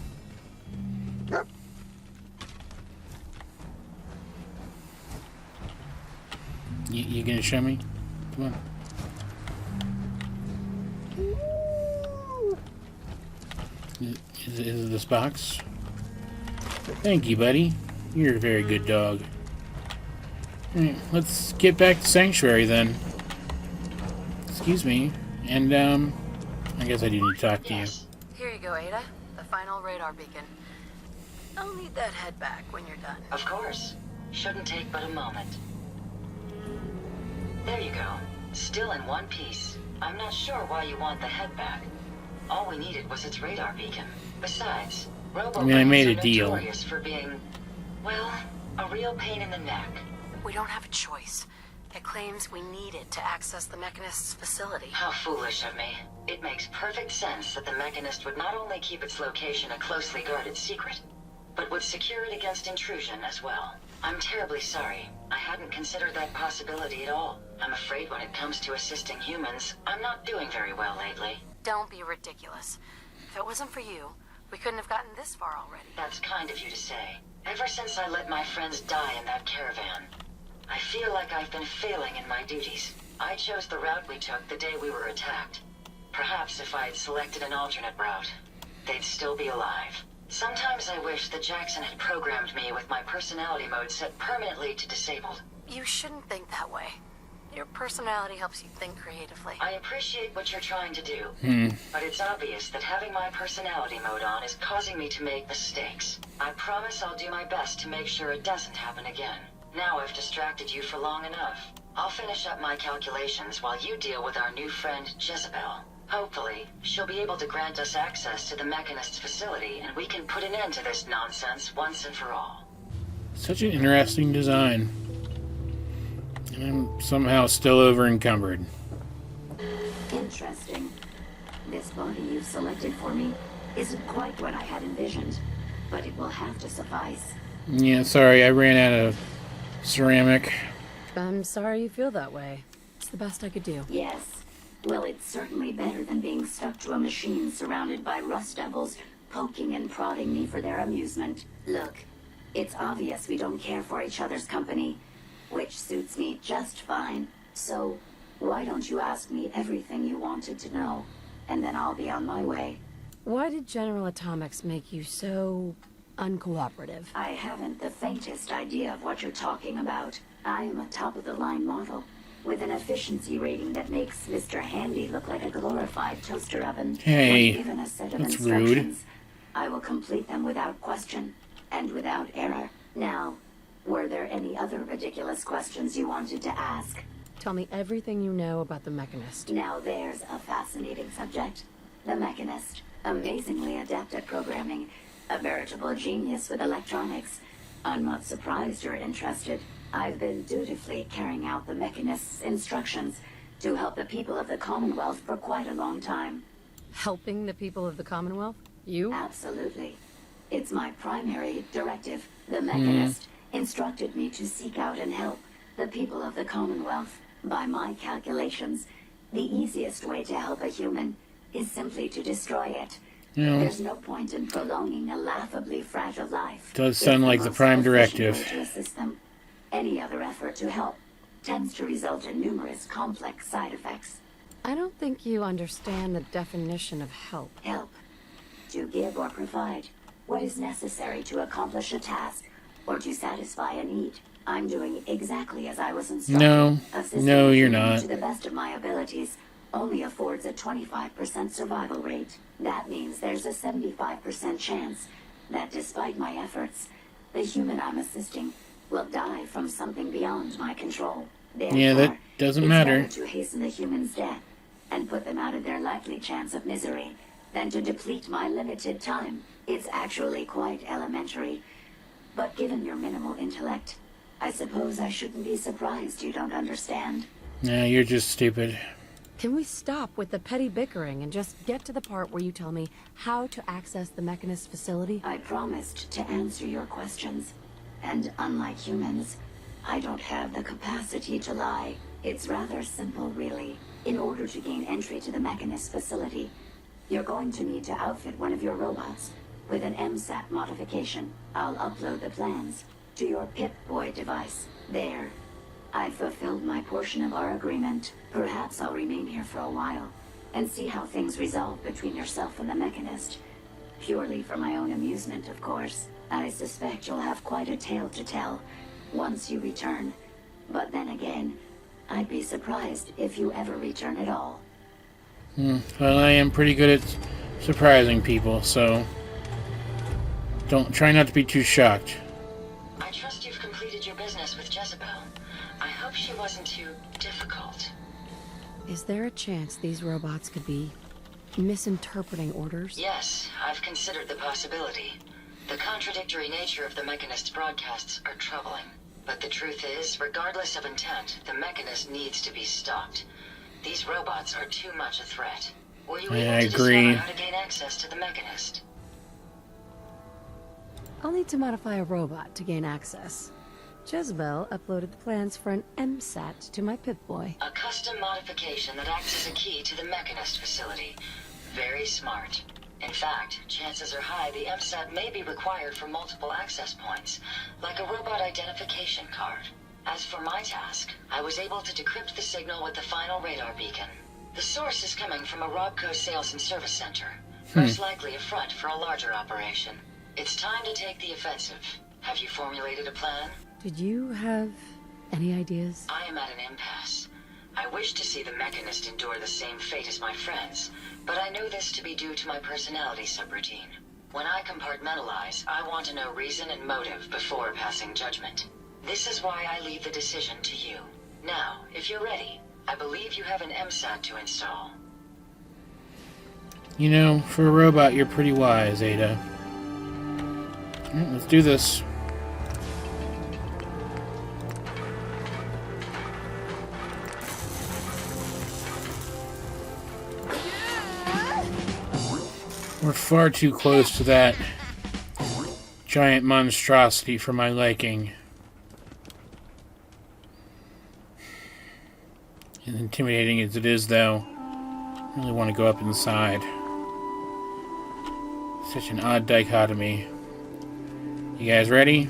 You gonna show me? Come on. Is it this box? Thank you, buddy. You're a very good dog. Alright, let's get back to Sanctuary then. Excuse me. And, I guess I do need to talk to you. Here you go, Ada. The final radar beacon. I'll need that head back when you're done. Of course. Shouldn't take but a moment. There you go. Still in one piece. I'm not sure why you want the head back. All we needed was its radar beacon. Besides, I mean, I made a deal. Notorious for being, well, a real pain in the neck. We don't have a choice. It claims we need it to access the Mechanist's facility. How foolish of me. It makes perfect sense that the Mechanist would not only keep its location a closely guarded secret, but would secure it against intrusion as well. I'm terribly sorry. I hadn't considered that possibility at all. I'm afraid when it comes to assisting humans, I'm not doing very well lately. Don't be ridiculous. If it wasn't for you, we couldn't have gotten this far already. That's kind of you to say. Ever since I let my friends die in that caravan, I feel like I've been failing in my duties. I chose the route we took the day we were attacked. Perhaps if I had selected an alternate route, they'd still be alive. Sometimes I wish that Jackson had programmed me with my personality mode set permanently to disabled. You shouldn't think that way. Your personality helps you think creatively. I appreciate what you're trying to do, but it's obvious that having my personality mode on is causing me to make mistakes. I promise I'll do my best to make sure it doesn't happen again. Now I've distracted you for long enough. I'll finish up my calculations while you deal with our new friend, Jezebel. Hopefully, she'll be able to grant us access to the Mechanist's facility, and we can put an end to this nonsense once and for all. Such an interesting design. And I'm somehow still over encumbered. Interesting. This body you've selected for me isn't quite what I had envisioned, but it will have to suffice. Yeah, sorry, I ran out of ceramic. I'm sorry you feel that way. It's the best I could do. Yes. Well, it's certainly better than being stuck to a machine surrounded by rust devils poking and prodding me for their amusement. Look, it's obvious we don't care for each other's company, which suits me just fine. So, why don't you ask me everything you wanted to know, and then I'll be on my way. Why did General Atomics make you so uncooperative? I haven't the faintest idea of what you're talking about. I am a top-of-the-line model, with an efficiency rating that makes Mr. Handy look like a glorified toaster oven. Hey, when given a set of that's instructions, rude. I will complete them without question, and without error. Now, were there any other ridiculous questions you wanted to ask? Tell me everything you know about the Mechanist. Now there's a fascinating subject. The Mechanist, amazingly adept at programming, a veritable genius with electronics. I'm not surprised you're interested. I've been dutifully carrying out the Mechanist's instructions to help the people of the Commonwealth for quite a long time. Helping the people of the Commonwealth? You? Absolutely. It's my primary directive. The Mechanist instructed me to seek out and help the people of the Commonwealth. By my calculations, the easiest way to help a human is simply to destroy it. Yeah. There's no point in prolonging a laughably fragile life. Does sound like the prime directive. To assist them. Any other effort to help tends to result in numerous complex side effects. I don't think you understand the definition of help. Help. To give or provide. what is necessary to accomplish a task or to satisfy a need. I'm doing exactly as I was instructed. No, you're not. To the best of my abilities only affords a 25% survival rate. That means there's a 75% chance that despite my efforts, the human I'm assisting will die from something beyond my control. Therefore, yeah, that doesn't matter. It's better to hasten the human's death and put them out of their likely chance of misery than to deplete my limited time. It's actually quite elementary. But given your minimal intellect, I suppose I shouldn't be surprised you don't understand. Nah, you're just stupid. Can we stop with the petty bickering and just get to the part where you tell me how to access the Mechanist facility? I promised to answer your questions. And unlike humans, I don't have the capacity to lie. It's rather simple, really. In order to gain entry to the Mechanist facility, you're going to need to outfit one of your robots with an MSAT modification. I'll upload the plans to your Pip-Boy device. There. I've fulfilled my portion of our agreement. Perhaps I'll remain here for a while and see how things resolve between yourself and the Mechanist. Purely for my own amusement, of course. I suspect you'll have quite a tale to tell once you return. But then again, I'd be surprised if you ever return at all. Well, I am pretty good at surprising people, so try not to be too shocked. I trust you've completed your business with Jezebel. I hope she wasn't too difficult. Is there a chance these robots could be misinterpreting orders? Yes, I've considered the possibility. The contradictory nature of the Mechanist's broadcasts are troubling. But the truth is, regardless of intent, the Mechanist needs to be stopped. These robots are too much a threat. Were you able to discover how to gain access to the Mechanist? I'll need to modify a robot to gain access. Jezebel uploaded the plans for an MSAT to my Pip-Boy. A custom modification that acts as a key to the Mechanist facility. Very smart. In fact, chances are high the MSAT may be required for multiple access points, like a robot identification card. As for my task, I was able to decrypt the signal with the final radar beacon. The source is coming from a Robco sales and service center, most likely a front for a larger operation. It's time to take the offensive. Have you formulated a plan? Did you have any ideas? I am at an impasse. I wish to see the Mechanist endure the same fate as my friends, but I know this to be due to my personality subroutine. When I compartmentalize, I want to know reason and motive before passing judgment. This is why I leave the decision to you. Now, if you're ready, I believe you have an MSAT to install. You know, for a robot, you're pretty wise, Ada. Alright, let's do this. We're far too close to that giant monstrosity for my liking. As intimidating as it is, though, I really want to go up inside. Such an odd dichotomy. You guys ready?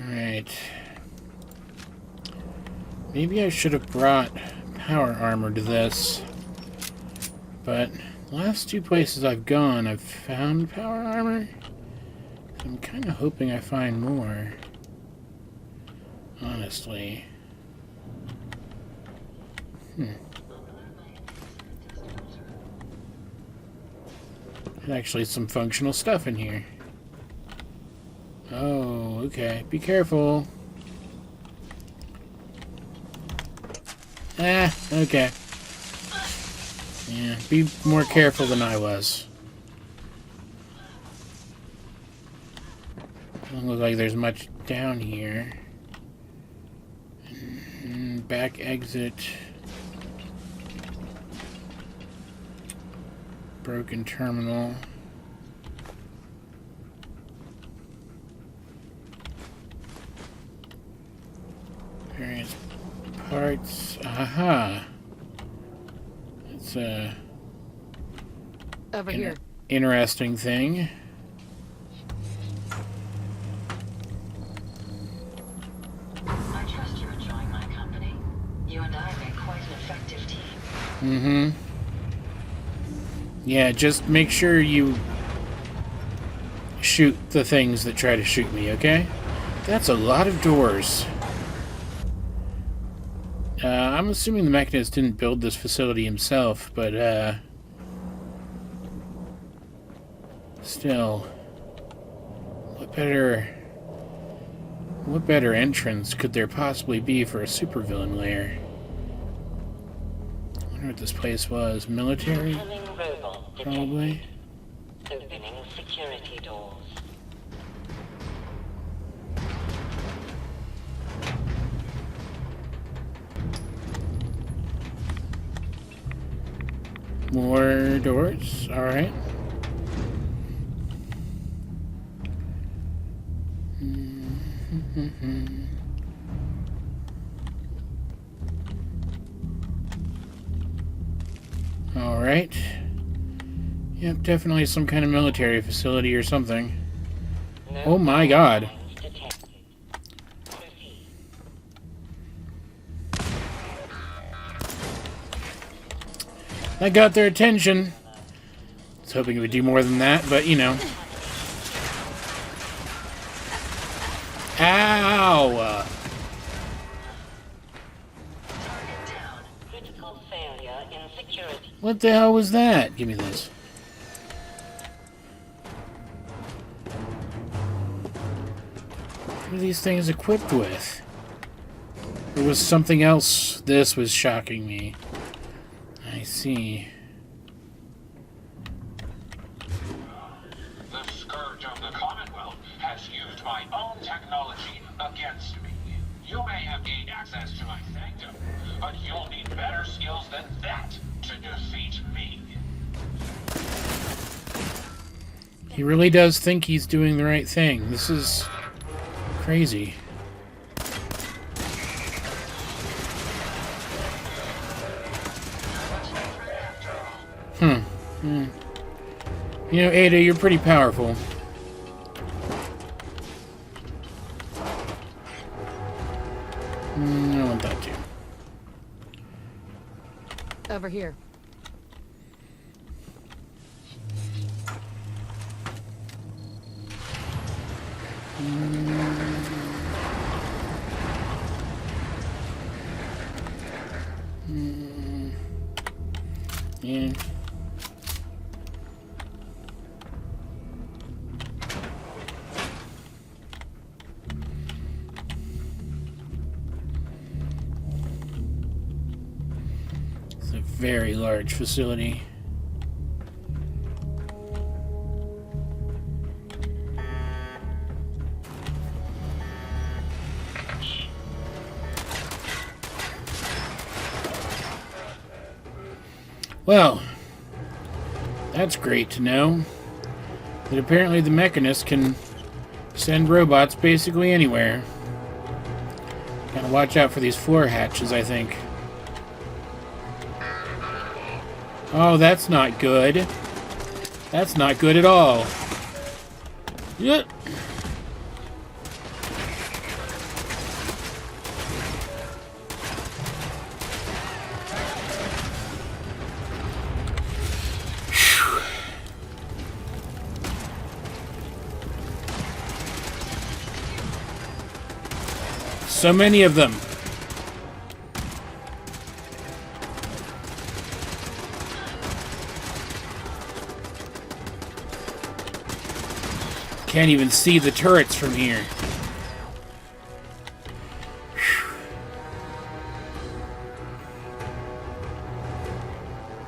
Alright. Maybe I should have brought power armor to this. But last two places I've gone, I've found power armor. So I'm kind of hoping I find more. Honestly. There's actually some functional stuff in here. Oh, okay. Be careful. Ah, okay. Yeah, be more careful than I was. Doesn't look like there's much down here. Back exit. Broken terminal. Various parts. Aha! It's a over here. Interesting thing. I trust you're enjoying my company. You and I make quite an effective team. Mm-hmm. Yeah, just make sure you shoot the things that try to shoot me, okay? That's a lot of doors. I'm assuming the Mechanist didn't build this facility himself, but, still, what better entrance could there possibly be for a supervillain lair? I wonder what this place was. Military? Probably. Opening security doors. More doors? Alright. Alright. Yep, definitely some kind of military facility or something. Oh my god. That got their attention. I was hoping it would do more than that, but you know. Ow! Critical failure in security. What the hell was that? Give me this. What are these things equipped with? There was something else. This was shocking me. I see. The Scourge of the Commonwealth has used my own technology against me. You may have gained access to my sanctum, but you'll need better skills than that to defeat me. He really does think he's doing the right thing. This is crazy. You know, Ada, you're pretty powerful. I want that too. Over here. Yeah. It's a very large facility. Well, that's great to know. That apparently the Mechanist can send robots basically anywhere. Gotta watch out for these floor hatches, I think. Oh, that's not good. That's not good at all. Yeah. So many of them. Can't even see the turrets from here.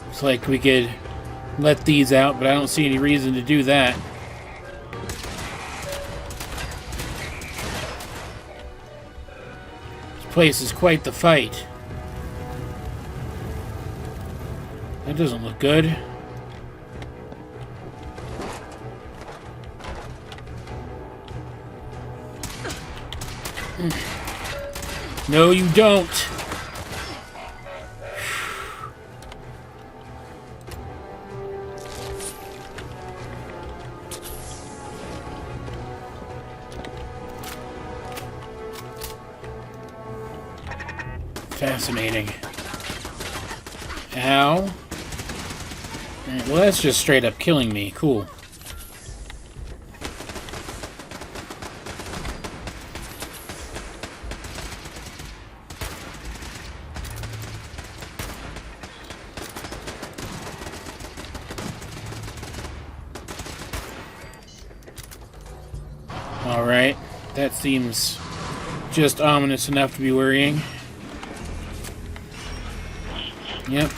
Looks like we could let these out, but I don't see any reason to do that. Place is quite the fight. That doesn't look good. No, you don't. Fascinating. Ow. Alright, well, that's just straight up killing me. Cool. Alright, that seems just ominous enough to be worrying. Yep.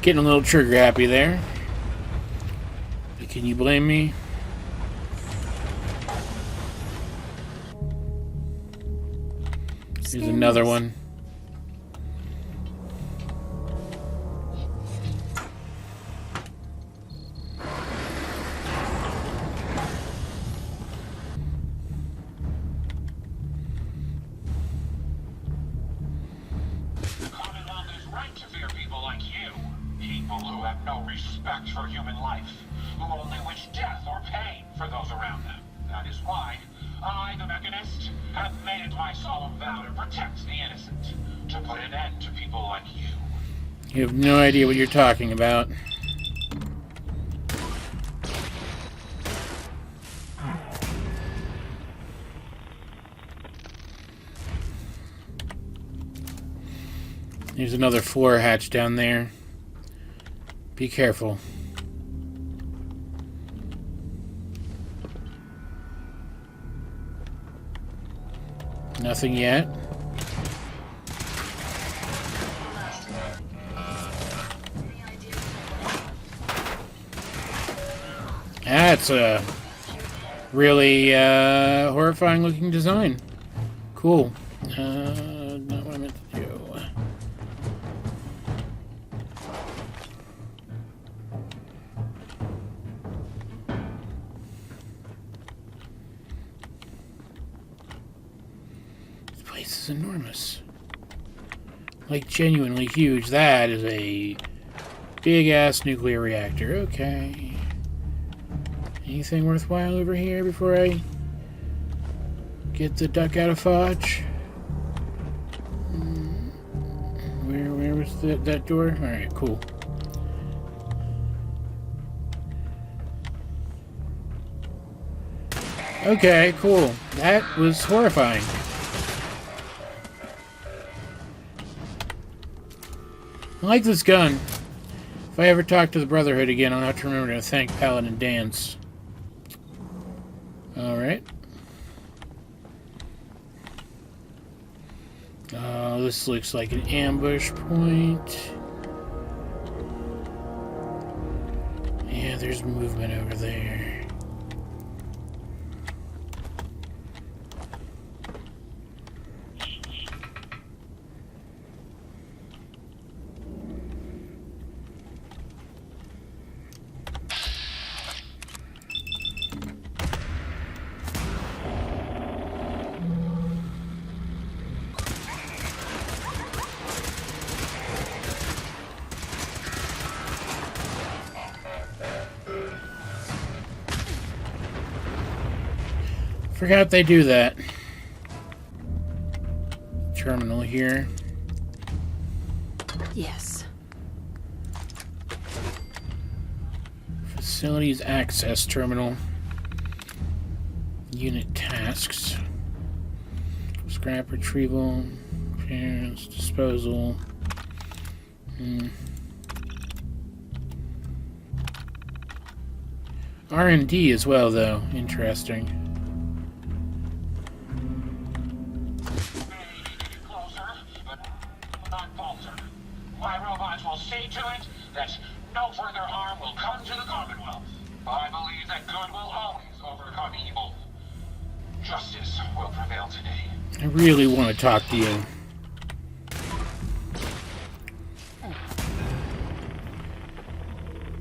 Getting a little trigger happy there. But can you blame me? Here's another one. You have no idea what you're talking about. There's another floor hatch down there. Be careful. Nothing yet. That's a really horrifying looking design. Cool. Not what I meant to do. This place is enormous. Like, genuinely huge. That is a big-ass nuclear reactor. Okay. Anything worthwhile over here before I get the duck out of Fudge? Where was that door? Alright, cool. Okay, cool. That was horrifying. I like this gun. If I ever talk to the Brotherhood again, I'll have to remember to thank Paladin Dance. Alright. This looks like an ambush point. Yeah, there's movement over there. Forgot they do that. Terminal here. Yes. Facilities access terminal. Unit tasks. Scrap retrieval. Clearance, disposal. R&D as well, though. Interesting. My robots will see to it that no further harm will come to the Commonwealth. I believe that good will always overcome evil. Justice will prevail today. I really want to talk to you.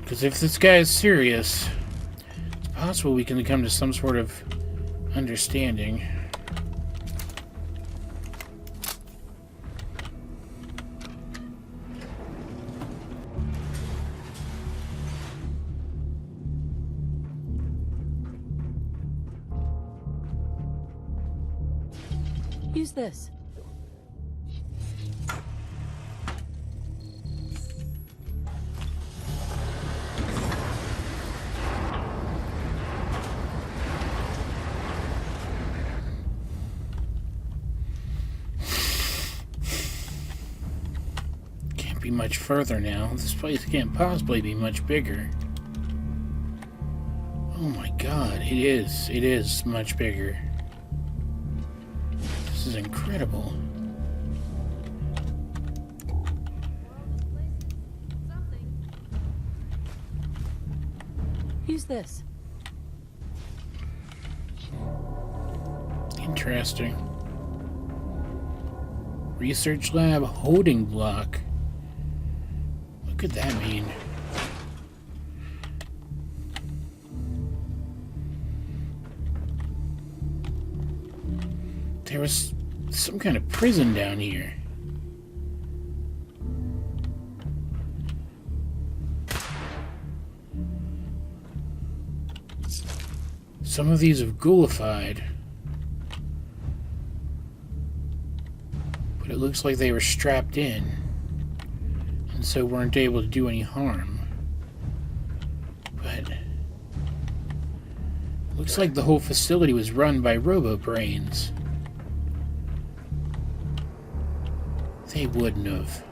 Because if this guy is serious, it's possible we can come to some sort of understanding. Use this. Can't be much further now. This place can't possibly be much bigger. Oh my god, it is. It is much bigger. This is incredible. Use this. Interesting. Research lab holding block. What could that mean? There was some kind of prison down here. Some of these have ghoulified. But it looks like they were strapped in, and so weren't able to do any harm. But looks like the whole facility was run by robo-brains. They wouldn't have.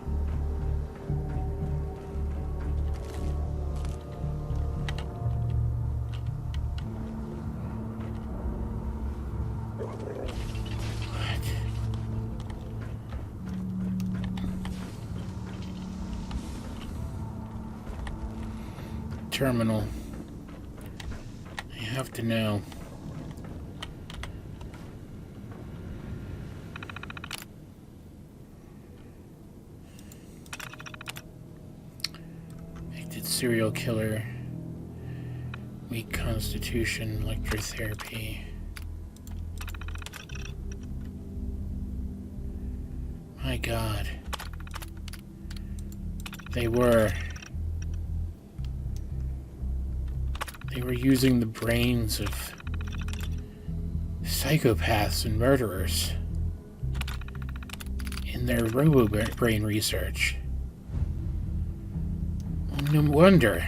Terminal. I have to know. Acted serial killer. Weak constitution. Electrotherapy. My God. They were using the brains of psychopaths and murderers in their robo-brain research. Well, no wonder.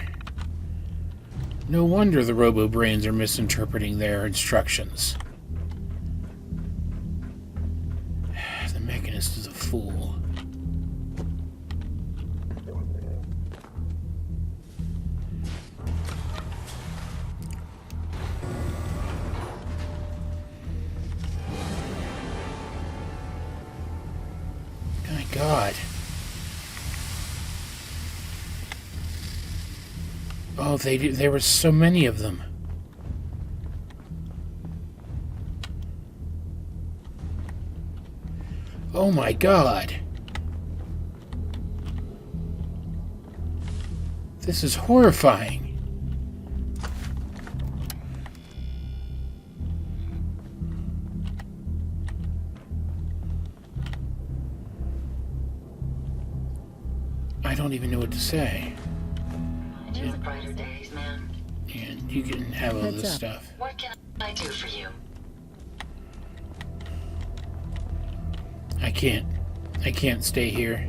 No wonder the robo-brains are misinterpreting their instructions. The Mechanist is a fool. God. Oh, there were so many of them. Oh my God. This is horrifying. I don't even know what to say. Into the brighter days, man. And you can have all this stuff. What can I do for you? I can't stay here.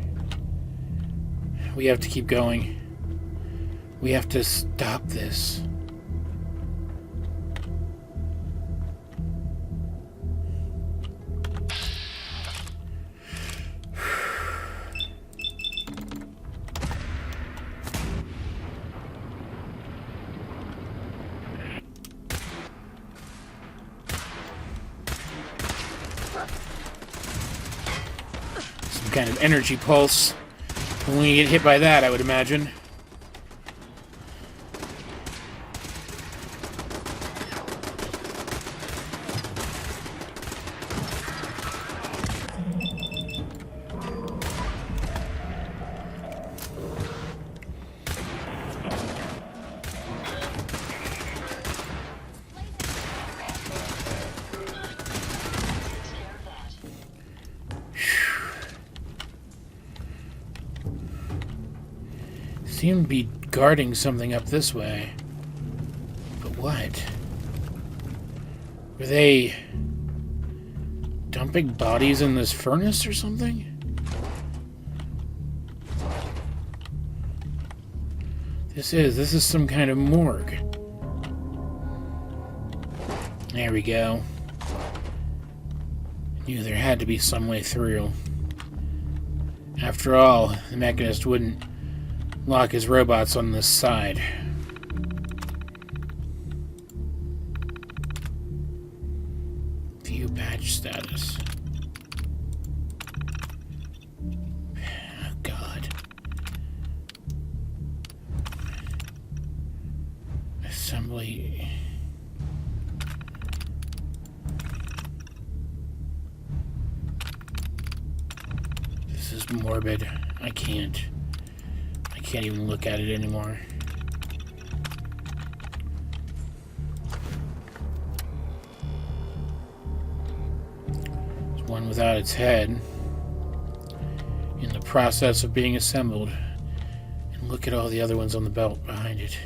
We have to keep going. We have to stop this. Kind of energy pulse. When we get hit by that, I would imagine. seem to be guarding something up this way. But what? Were they dumping bodies in this furnace or something? This is some kind of morgue. There we go. Knew there had to be some way through. After all, the Mechanist wouldn't lock his robots on this side. View badge status. Oh, God. Assembly. This is morbid. I can't even look at it anymore. There's one without its head, in the process of being assembled. And look at all the other ones on the belt behind it.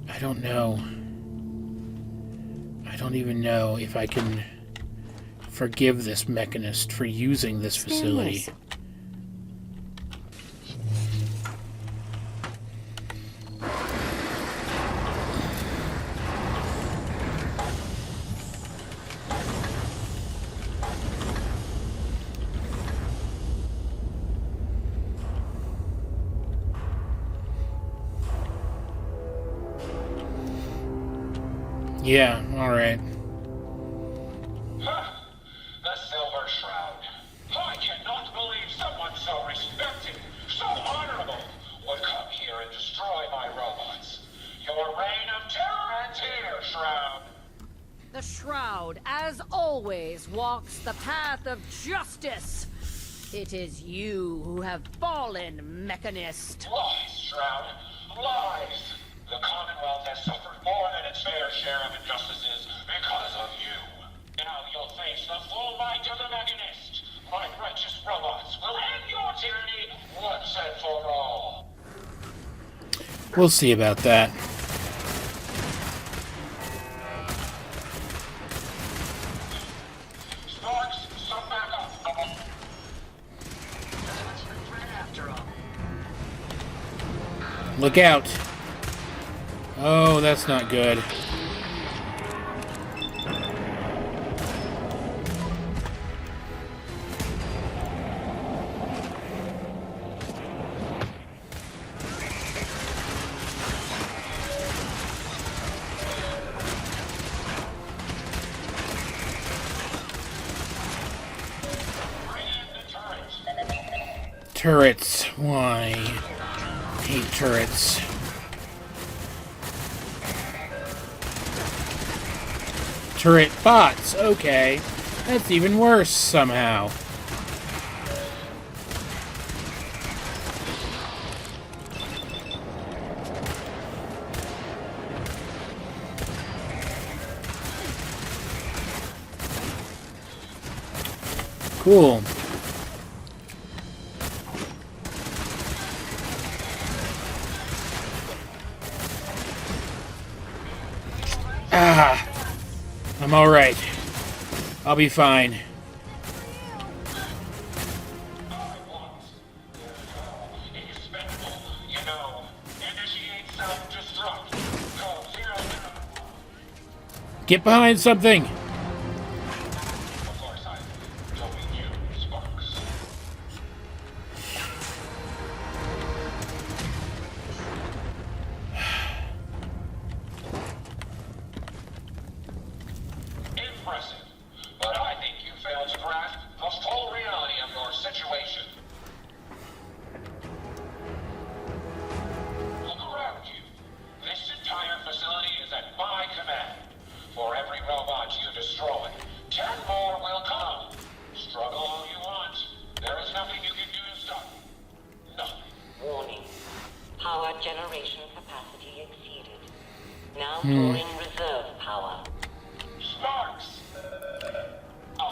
I don't know. I don't even know if I can forgive this Mechanist for using this facility. Yeah, alright. The Silver Shroud. I cannot believe someone so respected, so honorable, would come here and destroy my robots. Your reign of terror ends here, Shroud. The Shroud, as always, walks the path of justice. It is you who have fallen, Mechanist. Lies, Shroud. Lies. The Commonwealth has suffered more than its fair share of injustices because of you. Now you'll face the full might of the Mechanist. My righteous robots will end your tyranny once and for all. We'll see about that. Sparks, some backup. Look out. Oh, that's not good. Turrets. Why? I hate turrets. Turret bots. Okay. That's even worse somehow. Cool. I'm alright. I'll be fine. Get behind something!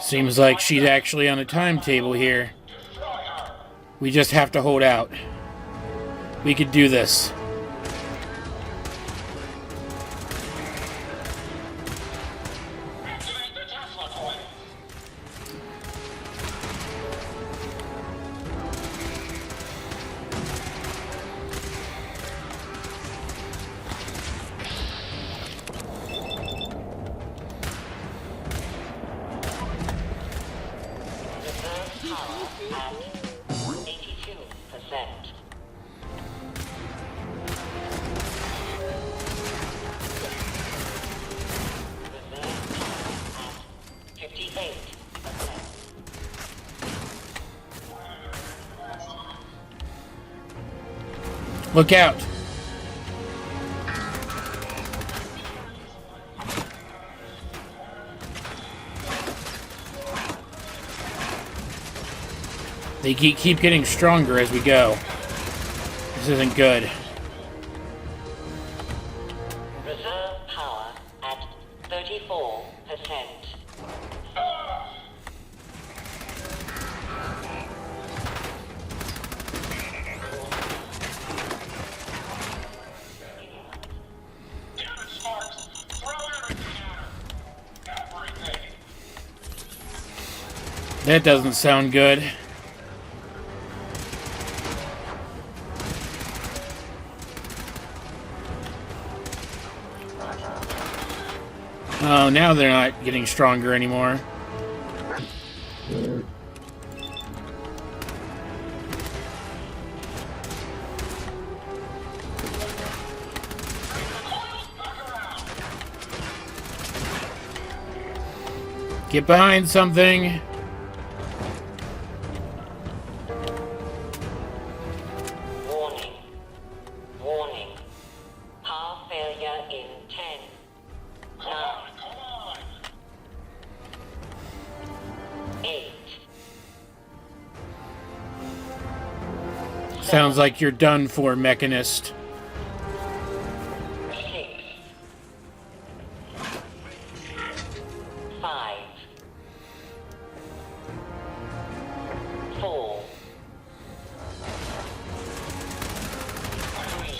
Seems like she's actually on a timetable here. We just have to hold out. We could do this. Look out! They keep getting stronger as we go. This isn't good. Reserve power at 34%. That doesn't sound good. Oh, now they're not getting stronger anymore. Get behind something. Sounds like you're done for, Mechanist. 6, 5, 4, 3,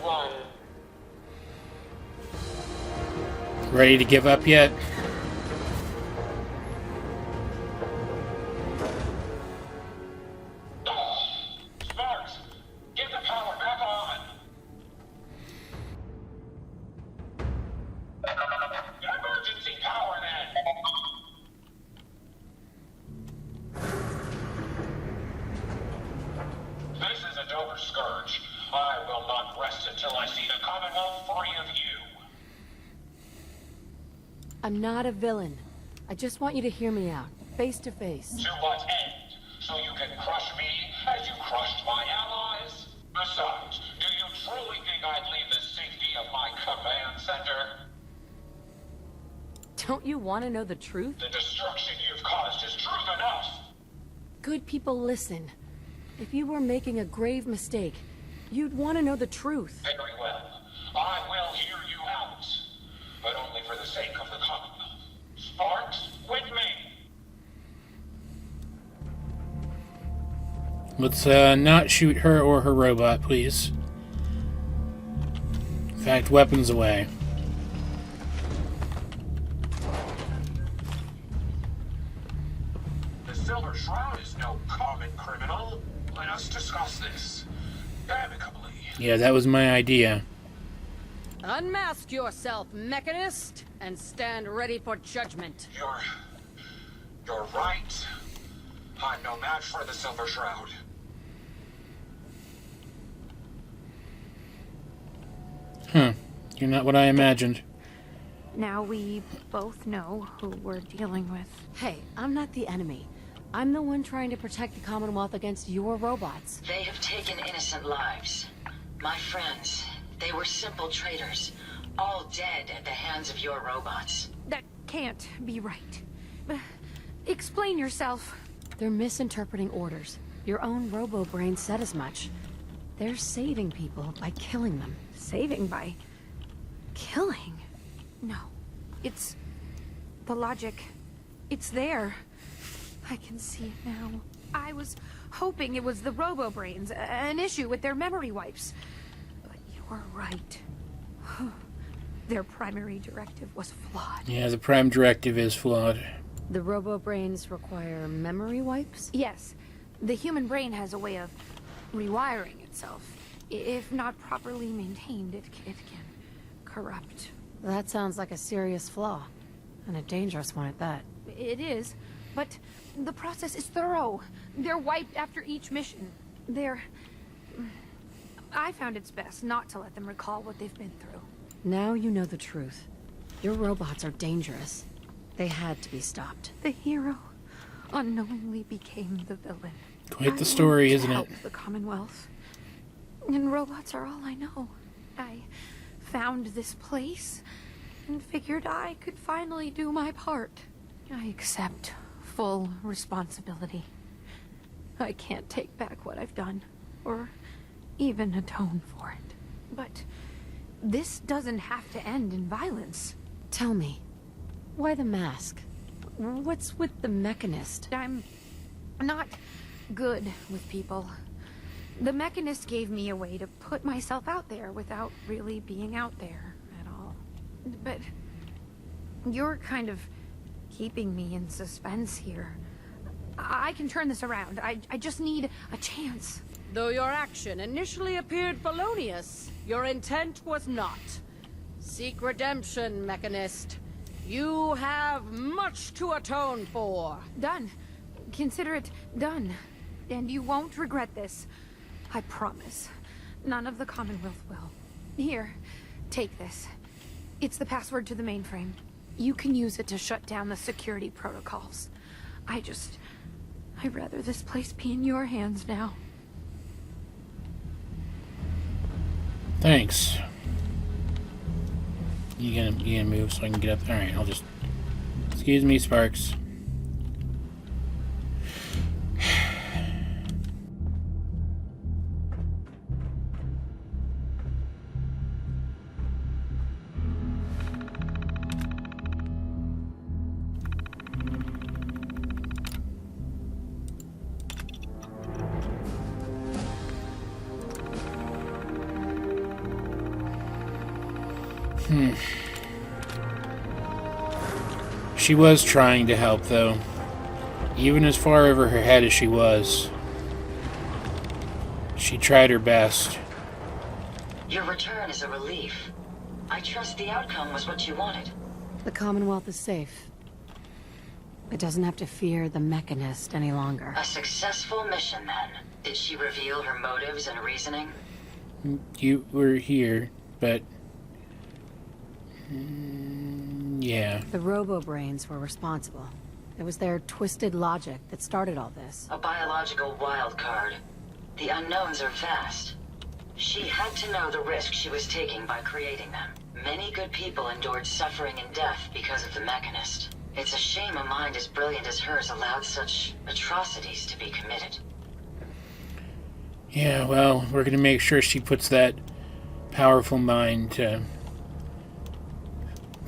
1. Ready to give up yet? Sparks, get the power back on. Emergency power then. This is a Dover scourge. I will not rest until I see the Commonwealth free of you. I'm not a villain. I just want you to hear me out, face to face. To what end? So you can crush me as you crushed my allies? Besides, do you truly think I'd leave the safety of my command center? Don't you want to know the truth? The destruction you've caused is truth enough. Good people, listen. If you were making a grave mistake, you'd want to know the truth. Very well. I will hear you out. But only for the sake of the Commonwealth. Sparks, with me! Let's not shoot her or her robot, please. In fact, weapons away. The Silver Shroud is no common criminal. Let us discuss this amicably. Yeah, that was my idea. Unmask yourself, Mechanist, and stand ready for judgment. You're right. I'm no match for the Silver Shroud. Huh. You're not what I imagined. Now we both know who we're dealing with. Hey, I'm not the enemy. I'm the one trying to protect the Commonwealth against your robots. They have taken innocent lives. My friends, they were simple traitors, all dead at the hands of your robots. That can't be right. Explain yourself. They're misinterpreting orders. Your own robo-brain said as much. They're saving people by killing them. Saving by killing? No. It's the logic. It's there. I can see it now. I was hoping it was the robo-brains, an issue with their memory wipes. But you're right. Their primary directive was flawed. Yeah, the prime directive is flawed. The robo-brains require memory wipes? Yes. The human brain has a way of rewiring itself. If not properly maintained, it can corrupt. That sounds like a serious flaw. And a dangerous one at that. It is, but the process is thorough. They're wiped after each mission. I found it's best not to let them recall what they've been through. Now you know the truth. Your robots are dangerous. They had to be stopped. The hero unknowingly became the villain. Quite the story, isn't it? Help the Commonwealth. And robots are all I know. I found this place and figured I could finally do my part. I accept full responsibility. I can't take back what I've done, or even atone for it. But this doesn't have to end in violence. Tell me, why the mask? What's with the Mechanist? I'm not good with people. The Mechanist gave me a way to put myself out there without really being out there at all. But you're kind of keeping me in suspense here. I can turn this around. I just need a chance. Though your action initially appeared felonious, your intent was not. Seek redemption, Mechanist. You have much to atone for. Done. Consider it done. And you won't regret this. I promise. None of the Commonwealth will. Here, take this. It's the password to the mainframe. You can use it to shut down the security protocols. I'd rather this place be in your hands now. Thanks. You gonna move so I can get up? Alright, I'll just... Excuse me, Sparks. She was trying to help, though. Even as far over her head as she was. She tried her best. Your return is a relief. I trust the outcome was what you wanted. The Commonwealth is safe. It doesn't have to fear the Mechanist any longer. A successful mission, then. Did she reveal her motives and reasoning? You were here, but... yeah. The robo-brains were responsible. It was their twisted logic that started all this. A biological wild card. The unknowns are vast. She had to know the risk she was taking by creating them. Many good people endured suffering and death because of the Mechanist. It's a shame a mind as brilliant as hers allowed such atrocities to be committed. Yeah, well, we're gonna make sure she puts that powerful mind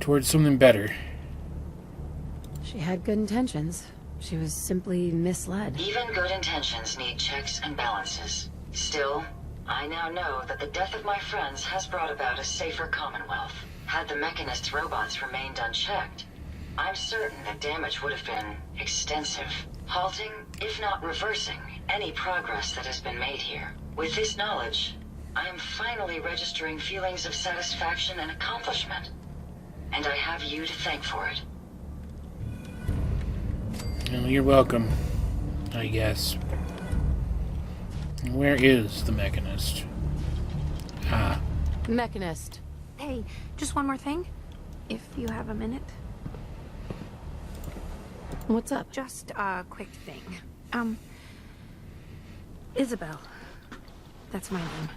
towards something better. She had good intentions. She was simply misled. Even good intentions need checks and balances. Still, I now know that the death of my friends has brought about a safer Commonwealth. Had the Mechanist's robots remained unchecked, I'm certain that damage would have been extensive, halting, if not reversing, any progress that has been made here. With this knowledge, I am finally registering feelings of satisfaction and accomplishment. And I have you to thank for it. Well, you're welcome, I guess. Where is the Mechanist? Ah. Mechanist. Hey, just one more thing. If you have a minute. What's up? Just a quick thing. Isabel. That's my name.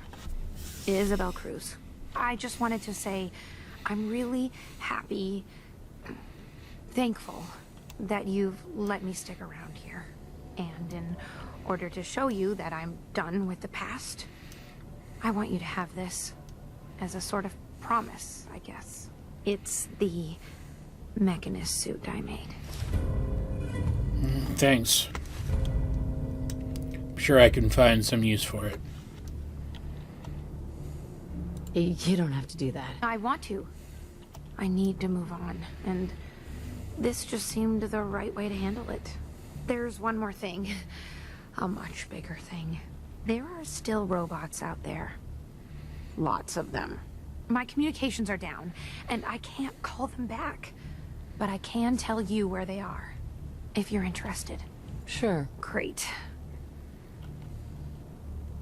Isabel Cruz. I just wanted to say I'm really happy, thankful that you've let me stick around here. And in order to show you that I'm done with the past, I want you to have this as a sort of promise, I guess. It's the Mechanist suit I made. Thanks. I'm sure I can find some use for it. You don't have to do that. I want to. I need to move on, and this just seemed the right way to handle it. There's one more thing. A much bigger thing. There are still robots out there. Lots of them. My communications are down, and I can't call them back. But I can tell you where they are, if you're interested. Sure. Great.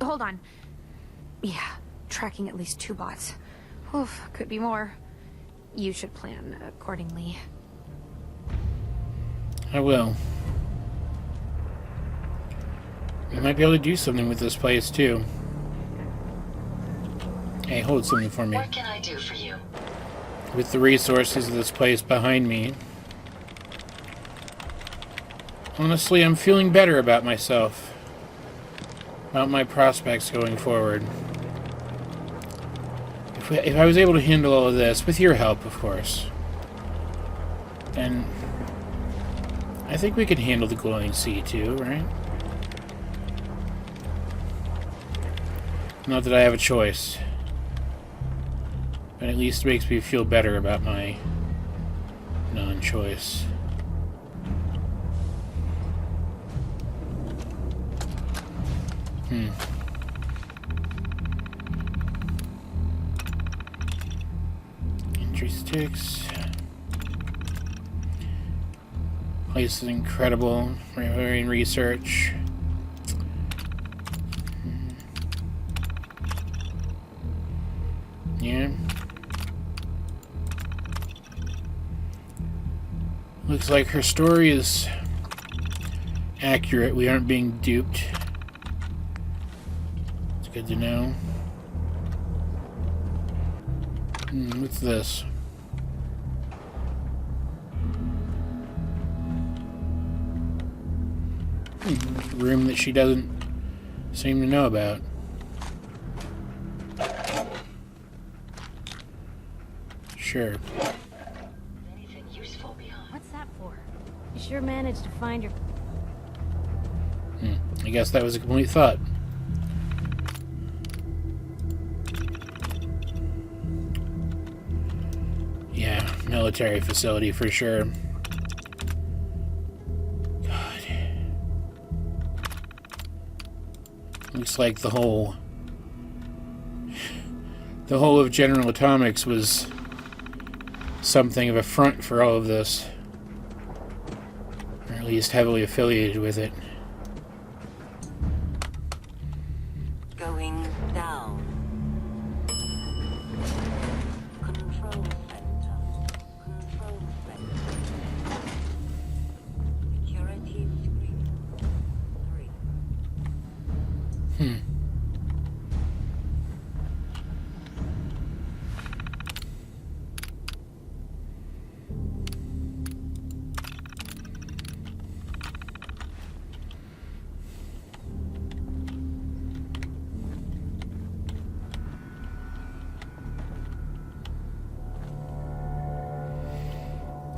Hold on. Yeah, tracking at least 2 bots. Oof, could be more. You should plan accordingly. I will. We might be able to do something with this place, too. Hey, hold something for me. What can I do for you? With the resources of this place behind me, honestly, I'm feeling better about myself. About my prospects going forward. If I was able to handle all of this, with your help, of course, then I think we could handle the glowing sea, too, right? Not that I have a choice. But at least it makes me feel better about my non-choice. Entry sticks. Place is incredible. Marine research. Yeah. Looks like her story is accurate. We aren't being duped. It's good to know. What's this? Room that she doesn't seem to know about. Sure. Anything useful beyond? What's that for? You sure managed to find your... I guess that was a complete thought. Yeah, military facility for sure. God. Looks like the whole of General Atomics was something of a front for all of this. Or at least heavily affiliated with it. Going down. Control center. Control center. Security 3.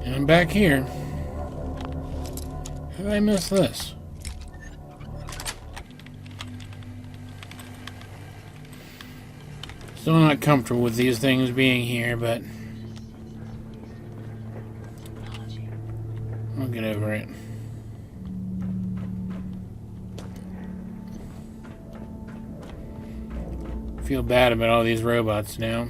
And I'm back here. How did I miss this? Still not comfortable with these things being here, but I'll get over it. Feel bad about all these robots now.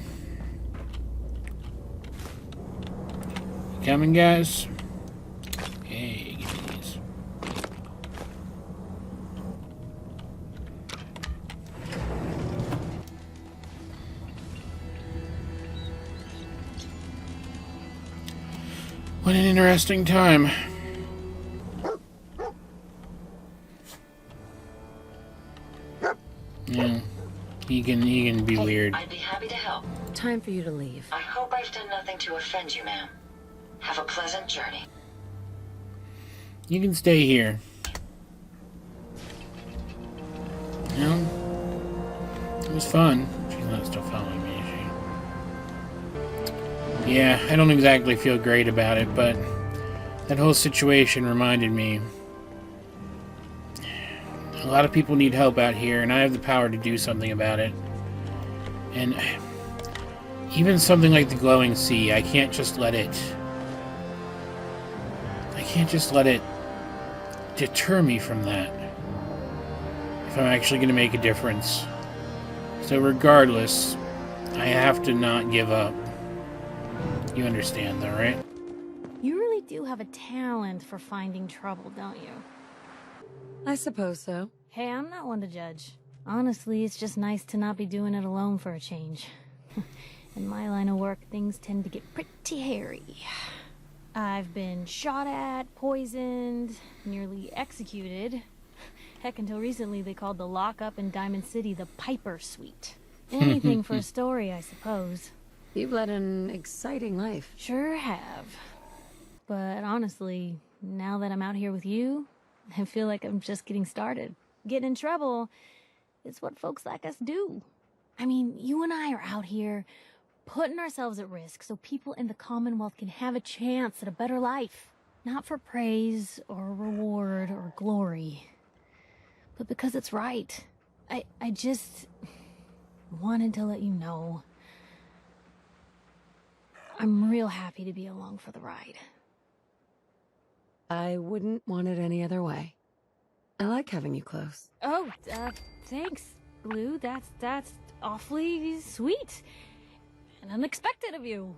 Coming, guys? Hey, give me these. What an interesting time. Yeah, he can be weird. I'd be happy to help. Time for you to leave. I hope I've done nothing to offend you, ma'am. Have a pleasant journey. You can stay here. No? was fun. She's not still following me, is she? Yeah, I don't exactly feel great about it, but that whole situation reminded me. A lot of people need help out here, and I have the power to do something about it. And even something like the glowing sea, I can't just let it deter me from that. If I'm actually going to make a difference. So regardless, I have to not give up. You understand though, right? You really do have a talent for finding trouble, don't you? I suppose so. Hey, I'm not one to judge. Honestly, it's just nice to not be doing it alone for a change. In my line of work, things tend to get pretty hairy. I've been shot at, poisoned, nearly executed. Heck, until recently they called the lockup in Diamond City the Piper Suite. Anything for a story, I suppose. You've led an exciting life. Sure have. But honestly, now that I'm out here with you, I feel like I'm just getting started. Getting in trouble is what folks like us do. I mean, you and I are out here putting ourselves at risk so people in the Commonwealth can have a chance at a better life. Not for praise or reward or glory, but because it's right. I just wanted to let you know I'm real happy to be along for the ride. I wouldn't want it any other way. I like having you close. Oh, thanks, Blue. That's awfully sweet and unexpected of you.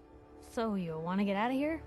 So you want to get out of here?